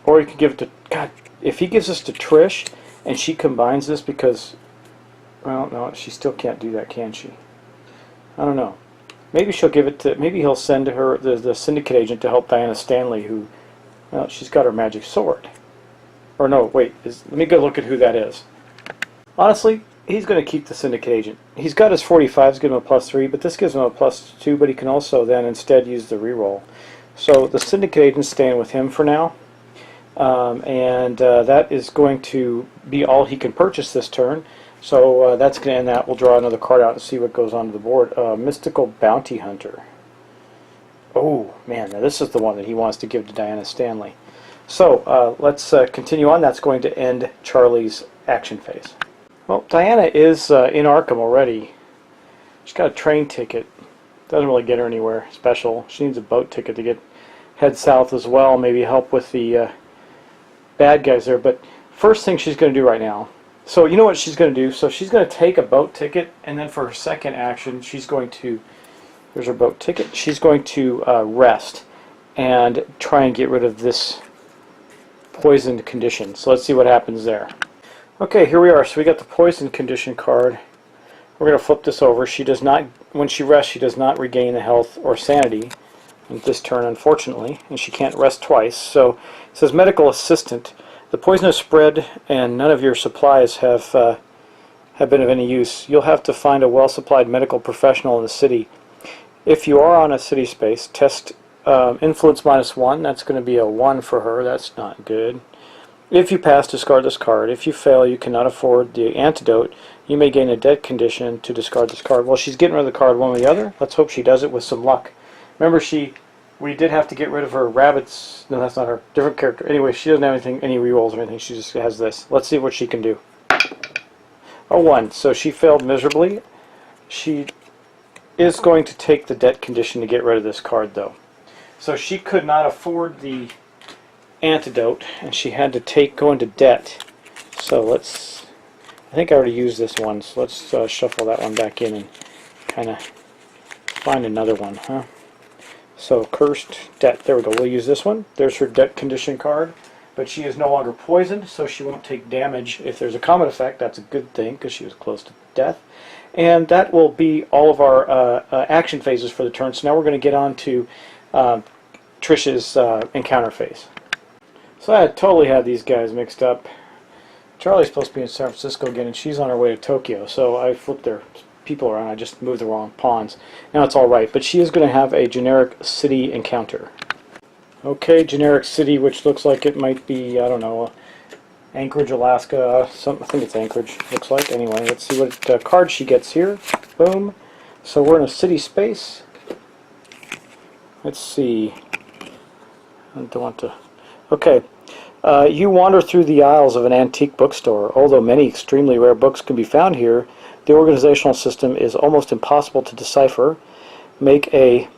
you could give it to, God, if he gives this to Trish and she combines this because, well, no, she still can't do that, can she? I don't know. Maybe she'll give it to, maybe he'll send her the syndicate agent to help Diana Stanley, who, well, she's got her magic sword. Or no, wait, let me go look at who that is. Honestly, he's going to keep the syndicate agent. He's got his 45s, give him a +3, but this gives him a +2, but he can also then instead use the reroll. So the syndicate agent's staying with him for now, and that is going to be all he can purchase this turn. So that's going to end that. We'll draw another card out and see what goes onto the board. Mystical Bounty Hunter. Oh, man, now this is the one that he wants to give to Diana Stanley. So let's continue on. That's going to end Charlie's action phase. Well, Diana is in Arkham already. She's got a train ticket. Doesn't really get her anywhere special. She needs a boat ticket to head south as well. Maybe help with the bad guys there. But first thing she's going to do right now. So you know what she's going to do? So she's going to take a boat ticket, and then for her second action, she's going to, here's her boat ticket, she's going to rest and try and get rid of this poisoned condition. So let's see what happens there. Okay, here we are. So we got the poison condition card. We're going to flip this over. She does not, when she rests, she does not regain the health or sanity this turn, unfortunately, and she can't rest twice. So it says medical assistant. The poison has spread, and none of your supplies have been of any use. You'll have to find a well-supplied medical professional in the city. If you are on a city space, test influence -1. That's going to be a 1 for her. That's not good. If you pass, discard this card. If you fail, you cannot afford the antidote. You may gain a dead condition to discard this card. Well, she's getting rid of the card one way or the other. Let's hope she does it with some luck. Remember, she we did have to get rid of her rabbits. No, that's not her. Different character. Anyway, she doesn't have anything, any rerolls or anything. She just has this. Let's see what she can do. A 1. So she failed miserably. She is going to take the debt condition to get rid of this card, though. So she could not afford the antidote, and she had to go into debt. So let's... I think I already used this one, so let's shuffle that one back in and kind of find another one, huh? So, cursed debt. There we go. We'll use this one. There's her debt condition card. But she is no longer poisoned, so she won't take damage. If there's a comet effect, that's a good thing, because she was close to death. And that will be all of our action phases for the turn. So now we're going to get on to Trish's encounter phase. So I totally had these guys mixed up. Charlie's supposed to be in San Francisco again, and she's on her way to Tokyo. So I flipped their people around. I just moved the wrong pawns. Now it's all right. But she is going to have a generic city encounter. Okay, generic city, which looks like it might be, I don't know, Anchorage, Alaska. I think it's Anchorage, looks like. Anyway, let's see what card she gets here. Boom. So we're in a city space. Let's see. I don't want to... Okay. You wander through the aisles of an antique bookstore. Although many extremely rare books can be found here, the organizational system is almost impossible to decipher. Make a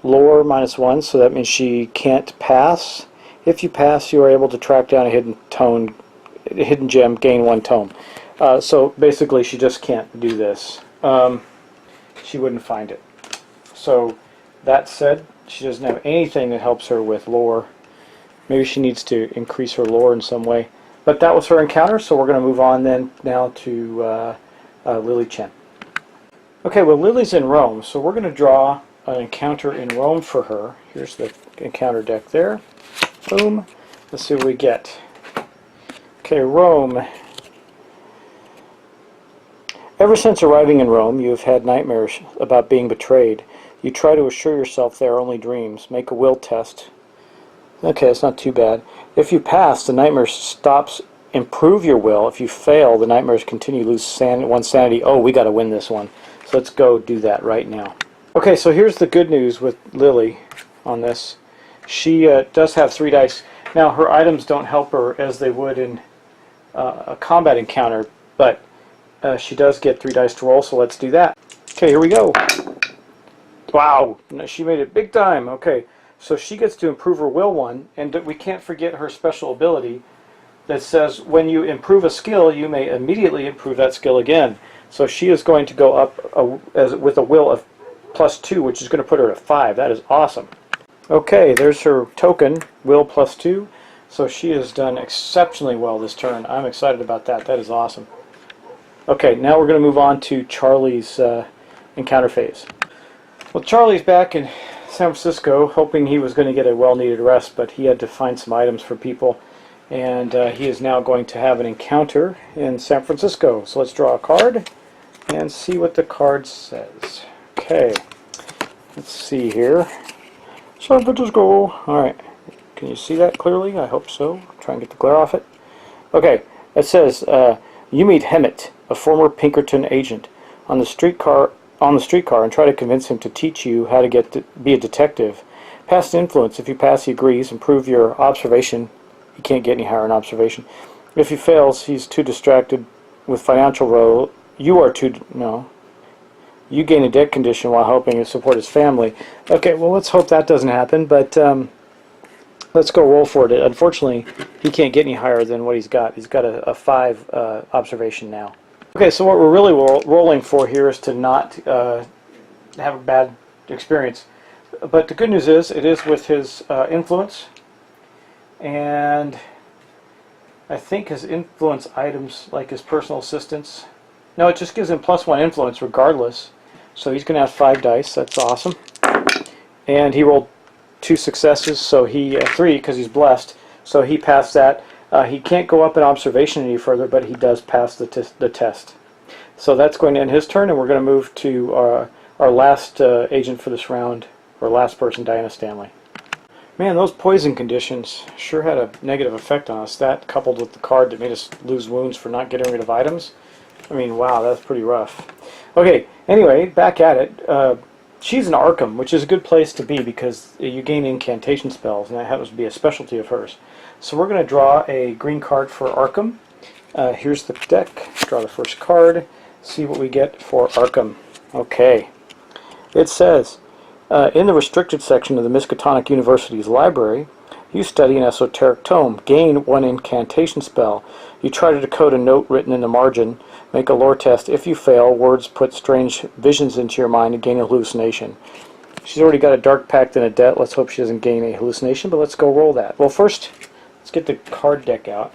lore -1, so that means she can't pass. If you pass, you are able to track down a hidden gem, gain 1 tome. So basically, she just can't do this. She wouldn't find it. So that said, she doesn't have anything that helps her with lore. Maybe she needs to increase her lore in some way. But that was her encounter, so we're going to move on then now to Lily Chen. Okay, well, Lily's in Rome, so we're going to draw an encounter in Rome for her. Here's the encounter deck there. Boom. Let's see what we get. Okay, Rome. Ever since arriving in Rome, you have had nightmares about being betrayed. You try to assure yourself they are only dreams. Make a will test. Okay, that's not too bad. If you pass, the nightmare stops. Improve your will. If you fail, the nightmares continue. Lose 1 sanity. Oh, we got to win this one. So let's go do that right now. Okay, so here's the good news with Lily on this. She does have 3 dice. Now, her items don't help her as they would in a combat encounter, but she does get 3 dice to roll, so let's do that. Okay, here we go. Wow, she made it big time. Okay, so she gets to improve her will 1, and we can't forget her special ability that says when you improve a skill, you may immediately improve that skill again. So she is going to go up with a will of +2, which is going to put her at 5. That is awesome. Okay, there's her token, will +2. So she has done exceptionally well this turn. I'm excited about that. That is awesome. Okay, now we're going to move on to Charlie's encounter phase. Well, Charlie's back in San Francisco, hoping he was going to get a well-needed rest, but he had to find some items for people. And he is now going to have an encounter in San Francisco. So let's draw a card and see what the card says. Okay, let's see here. San Francisco. Alright, can you see that clearly? I hope so. Try and get the glare off it. Okay, it says, you meet Hemet, a former Pinkerton agent, on the streetcar and try to convince him to teach you how to be a detective. Past influence. If you pass, he agrees. Improve your observation. He can't get any higher in observation. If he fails, he's too distracted with financial role. You gain a debt condition while helping to support his family. Okay, well, let's hope that doesn't happen, but let's go roll for it. Unfortunately, he can't get any higher than what he's got. He's got a 5 observation now. Okay, so what we're really rolling for here is to not have a bad experience. But the good news is, it is with his influence. And I think his influence items, like his personal assistance, no, it just gives him +1 influence regardless. So he's going to have 5 dice. That's awesome. And he rolled 2 successes, so he 3 because he's blessed. So he passed that. He can't go up in observation any further, but he does pass the test. So that's going to end his turn, and we're going to move to our last agent for this round, or last person, Diana Stanley. Man, those poison conditions sure had a negative effect on us. That coupled with the card that made us lose wounds for not getting rid of items. I mean, wow, that's pretty rough. Okay, anyway, back at it. she's an Arkham, which is a good place to be because you gain incantation spells, and that happens to be a specialty of hers. So we're going to draw a green card for Arkham. Here's the deck. Draw the first card. See what we get for Arkham. Okay. It says, in the restricted section of the Miskatonic University's library, you study an esoteric tome. Gain 1 incantation spell. You try to decode a note written in the margin. Make a lore test. If you fail, words put strange visions into your mind and gain a hallucination. She's already got a dark pact and a debt. Let's hope she doesn't gain a hallucination, but let's go roll that. Well, first, let's get the card deck out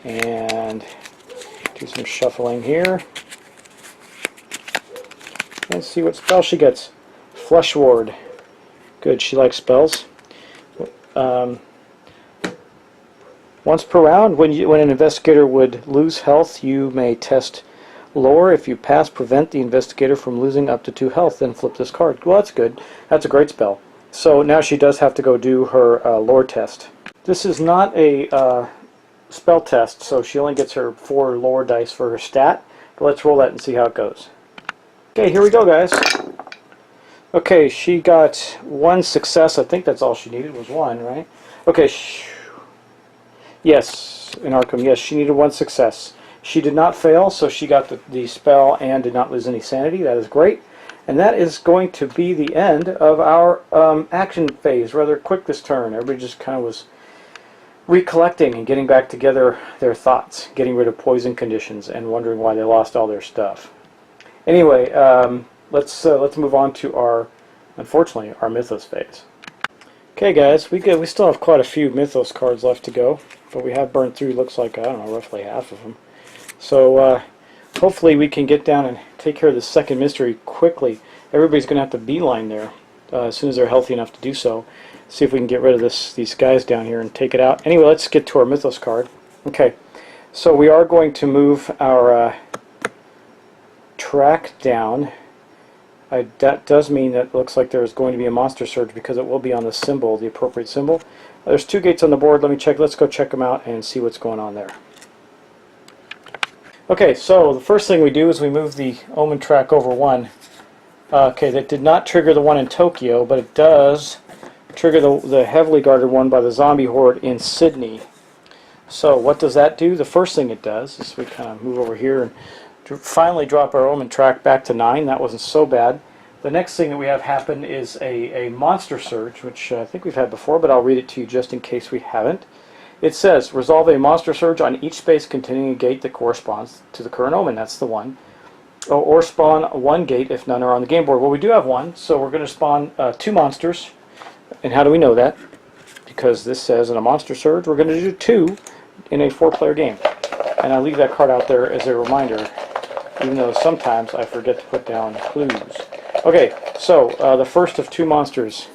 and do some shuffling here. And see what spell she gets. Flesh Ward. Good, she likes spells. Once per round, when an investigator would lose health, you may test lore. If you pass, prevent the investigator from losing up to 2 health, then flip this card. Well, that's good. That's a great spell. So now she does have to go do her lore test. This is not a spell test, so she only gets her 4 lore dice for her stat. But let's roll that and see how it goes. Okay, here we go, guys. Okay, she got 1 success. I think that's all she needed was 1, right? Okay. Yes, in Arkham, yes, she needed 1 success. She did not fail, so she got the spell and did not lose any sanity. That is great. And that is going to be the end of our action phase. Rather quick this turn. Everybody just kind of was recollecting and getting back together their thoughts, getting rid of poison conditions, and wondering why they lost all their stuff. Anyway, let's move on to our, unfortunately, our Mythos phase. Okay, guys, we still have quite a few Mythos cards left to go, but we have burned through, looks like, I don't know, roughly half of them. So hopefully we can get down and take care of the second mystery quickly. Everybody's going to have to beeline there as soon as they're healthy enough to do so. See if we can get rid of these guys down here and take it out. Anyway, let's get to our Mythos card. Okay, so we are going to move our track down. That does mean that it looks like there's going to be a monster surge because it will be on the symbol, the appropriate symbol. There's 2 gates on the board. Let me check. Let's go check them out and see what's going on there. Okay, so the first thing we do is we move the Omen track over 1. Okay, that did not trigger the one in Tokyo, but it does trigger the heavily guarded one by the zombie horde in Sydney. So what does that do? The first thing it does is we kind of move over here and finally drop our Omen track back to 9. That wasn't so bad. The next thing that we have happen is a monster surge, which I think we've had before, but I'll read it to you just in case we haven't. It says, resolve a monster surge on each space containing a gate that corresponds to the current Omen. That's the one. Or spawn 1 gate if none are on the game board. Well, we do have 1, so we're going to spawn 2 monsters. And how do we know that? Because this says in a monster surge, we're going to do 2 in a 4-player game. And I leave that card out there as a reminder, even though sometimes I forget to put down clues. Okay, so the first of 2 monsters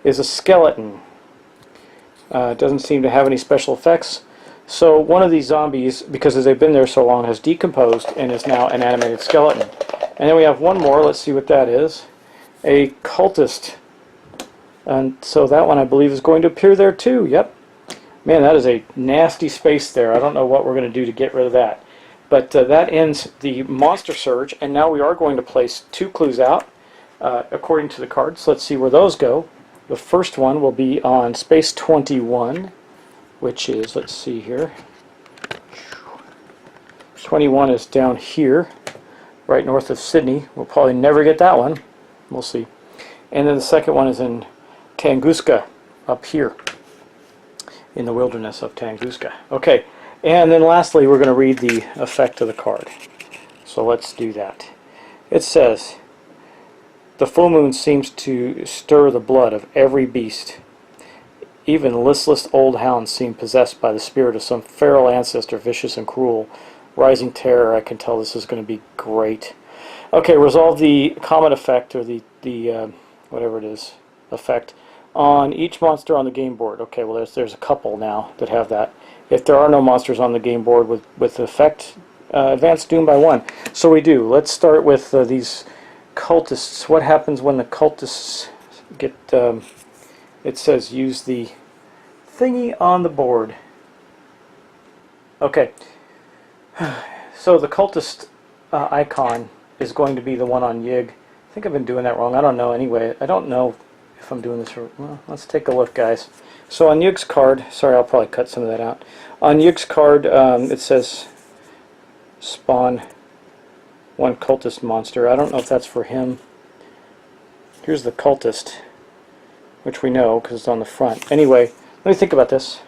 is a skeleton. It doesn't seem to have any special effects. So one of these zombies, because as they've been there so long, has decomposed and is now an animated skeleton. And then we have 1 more. Let's see what that is. A cultist. And so that one, I believe, is going to appear there too. Yep. Man, that is a nasty space there. I don't know what we're going to do to get rid of that. But that ends the monster surge, and now we are going to place 2 clues out according to the cards. Let's see where those go. The first one will be on space 21, which is, let's see here, 21 is down here, right north of Sydney. We'll probably never get that one. We'll see. And then the second one is in Tunguska, up here, in the wilderness of Tunguska. Okay. And then lastly, we're going to read the effect of the card. So let's do that. It says, the full moon seems to stir the blood of every beast. Even listless old hounds seem possessed by the spirit of some feral ancestor, vicious and cruel. Rising terror, I can tell this is going to be great. Okay, resolve the comet effect, or the whatever it is, effect, on each monster on the game board. Okay, well there's a couple now that have that. If there are no monsters on the game board with effect, advance doom by 1. So we do. Let's start with these cultists. What happens when the cultists get, it says use the thingy on the board. Okay. So the cultist icon is going to be the one on Yig. I think I've been doing that wrong. I don't know anyway. I don't know if I'm doing this right. Well, let's take a look, guys. So on Yig's card, sorry, I'll probably cut some of that out. On Yig's card, it says spawn one cultist monster. I don't know if that's for him. Here's the cultist, which we know because it's on the front. Anyway, let me think about this.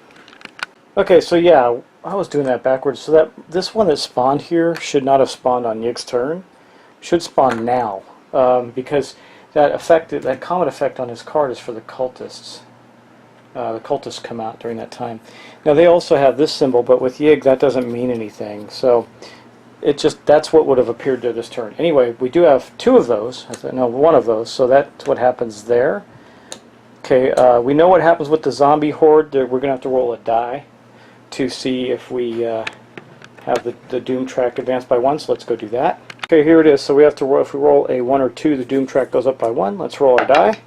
Okay, so yeah, I was doing that backwards. So that this one that spawned here should not have spawned on Yig's turn. Should spawn now, because that effect, that comet effect on his card is for the cultists. The cultists come out during that time. Now they also have this symbol, but with Yig that doesn't mean anything. So it just, that's what would have appeared to this turn. Anyway, we do have two of those. No, one of those. So that's what happens there. Okay, we know what happens with the zombie horde. We're going to have to roll a die to see if we have the doom track advance by 1. So let's go do that. Okay, here it is. So we have to roll, if we roll a 1 or 2, the doom track goes up by 1. Let's roll our die.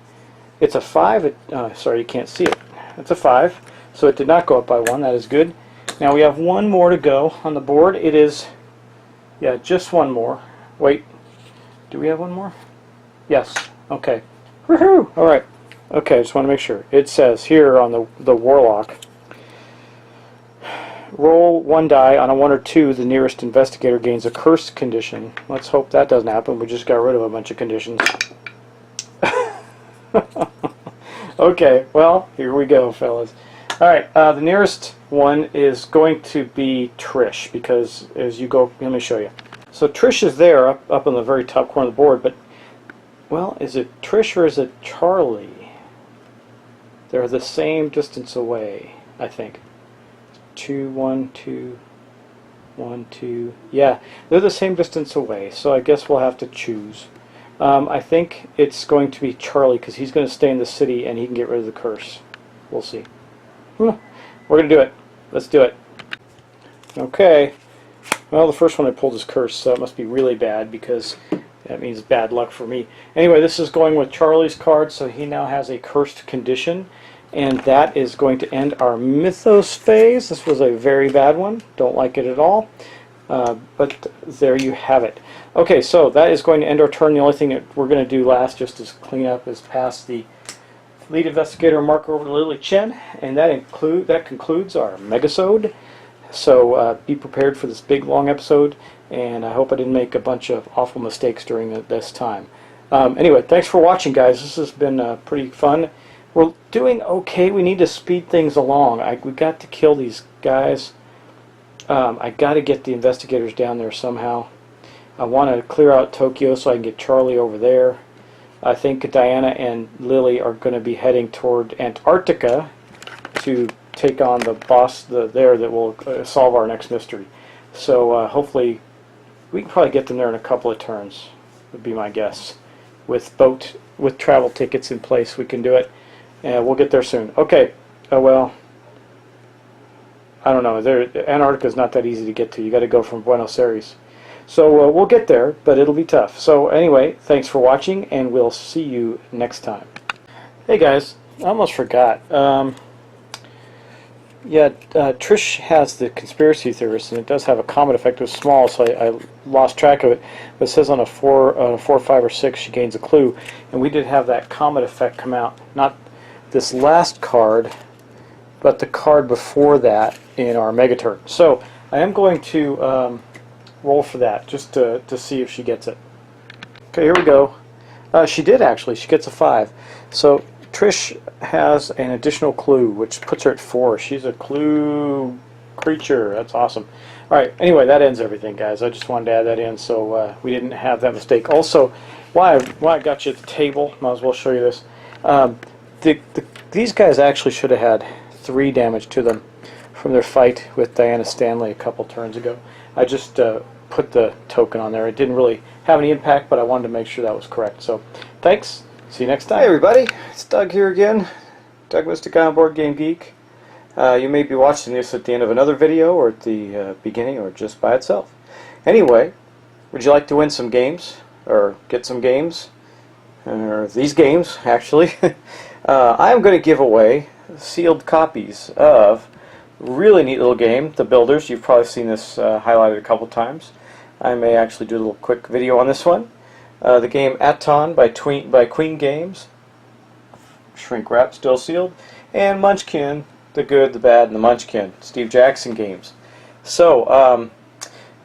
It's a 5. Sorry, you can't see it. It's a 5. So it did not go up by 1. That is good. Now we have one more to go on the board. It is, yeah, just one more. Wait, do we have one more? Yes. Okay. Woohoo! All right. Okay, just want to make sure. It says here on the warlock, roll one die. On a 1 or 2, the nearest investigator gains a cursed condition. Let's hope that doesn't happen. We just got rid of a bunch of conditions. Okay, well, here we go, fellas. Alright, the nearest one is going to be Trish, because as you go, let me show you. So Trish is there, up on the very top corner of the board, but, well, is it Trish or is it Charlie? They're the same distance away, I think. 2, 1, 2, 1, 2. Yeah, they're the same distance away, so I guess we'll have to choose. I think it's going to be Charlie because he's going to stay in the city and he can get rid of the curse. We'll see. We're going to do it. Let's do it. Okay. Well, the first one I pulled is curse, so it must be really bad because that means bad luck for me. Anyway, this is going with Charlie's card, so he now has a cursed condition. And that is going to end our Mythos phase. This was a very bad one. Don't like it at all. But there you have it. Okay, so that is going to end our turn. The only thing that we're going to do last, just as clean up, is pass the lead investigator marker over to Lily Chen, and that concludes our megasode. So be prepared for this big long episode, and I hope I didn't make a bunch of awful mistakes during this time. Anyway, thanks for watching, guys. This has been pretty fun. We're doing okay. We need to speed things along. We got to kill these guys. I got to get the investigators down there somehow. I want to clear out Tokyo so I can get Charlie over there. I think Diana and Lily are going to be heading toward Antarctica to take on the boss there that will solve our next mystery. So hopefully we can probably get them there in a couple of turns, would be my guess. With travel tickets in place, we can do it. And we'll get there soon. Okay. Well, I don't know. Antarctica is not that easy to get to. You got to go from Buenos Aires. So we'll get there, but it'll be tough. So anyway, thanks for watching, and we'll see you next time. Hey guys, I almost forgot. Trish has the conspiracy theorist, and it does have a comet effect. It was small, so I lost track of it. But it says on a 4, 5, or 6, she gains a clue, and we did have that comet effect come out. Not this last card, but the card before that in our Megaturn. So I am going to roll for that, just to see if she gets it. Okay, here we go. She did actually. She gets a 5. So Trish has an additional clue, which puts her at 4. She's a clue creature. That's awesome. Alright, anyway, that ends everything, guys. I just wanted to add that in so we didn't have that mistake. Also, while I got you at the table, might as well show you this. These guys actually should have had 3 damage to them from their fight with Diana Stanley a couple turns ago. I just put the token on there. It didn't really have any impact, but I wanted to make sure that was correct. So, thanks. See you next time. Hey everybody, it's Doug here again. Doug Mystic on Board Game Geek. You may be watching this at the end of another video, or at the beginning, or just by itself. Anyway, would you like to win some games, or get some games, or these games actually? I am going to give away sealed copies of a really neat little game, The Builders. You've probably seen this highlighted a couple times. I may actually do a little quick video on this one. the game Aton by Queen Games, shrink wrap, still sealed, and Munchkin, the Good, the Bad, and the Munchkin, Steve Jackson Games. So,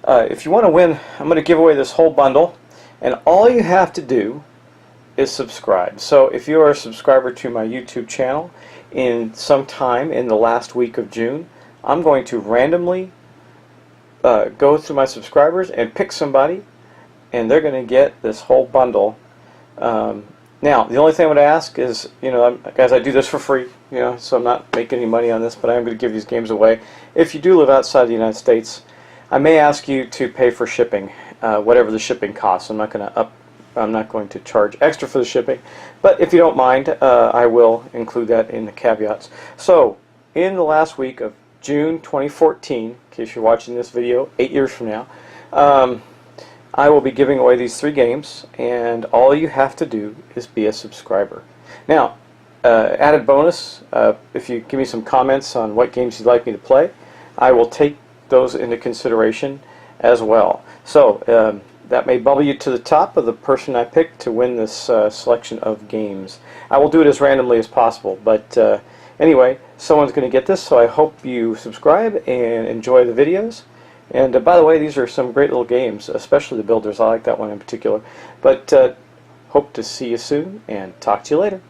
if you want to win, I'm going to give away this whole bundle, and all you have to do is subscribe. So if you are a subscriber to my YouTube channel, in some time in the last week of June, I'm going to randomly go through my subscribers and pick somebody, and they're going to get this whole bundle. Now, the only thing I would ask is, guys, I do this for free, so I'm not making any money on this, but I'm going to give these games away. If you do live outside the United States, I may ask you to pay for shipping, whatever the shipping costs. I'm not going to charge extra for the shipping, but if you don't mind, I will include that in the caveats. So, in the last week of June 2014, in case you're watching this video 8 years from now, I will be giving away these 3 games, and all you have to do is be a subscriber. Now, added bonus, if you give me some comments on what games you'd like me to play, I will take those into consideration as well. So, that may bubble you to the top of the person I picked to win this selection of games. I will do it as randomly as possible, but anyway, someone's going to get this, so I hope you subscribe and enjoy the videos. And by the way, these are some great little games, especially the builders. I like that one in particular. But hope to see you soon, and talk to you later.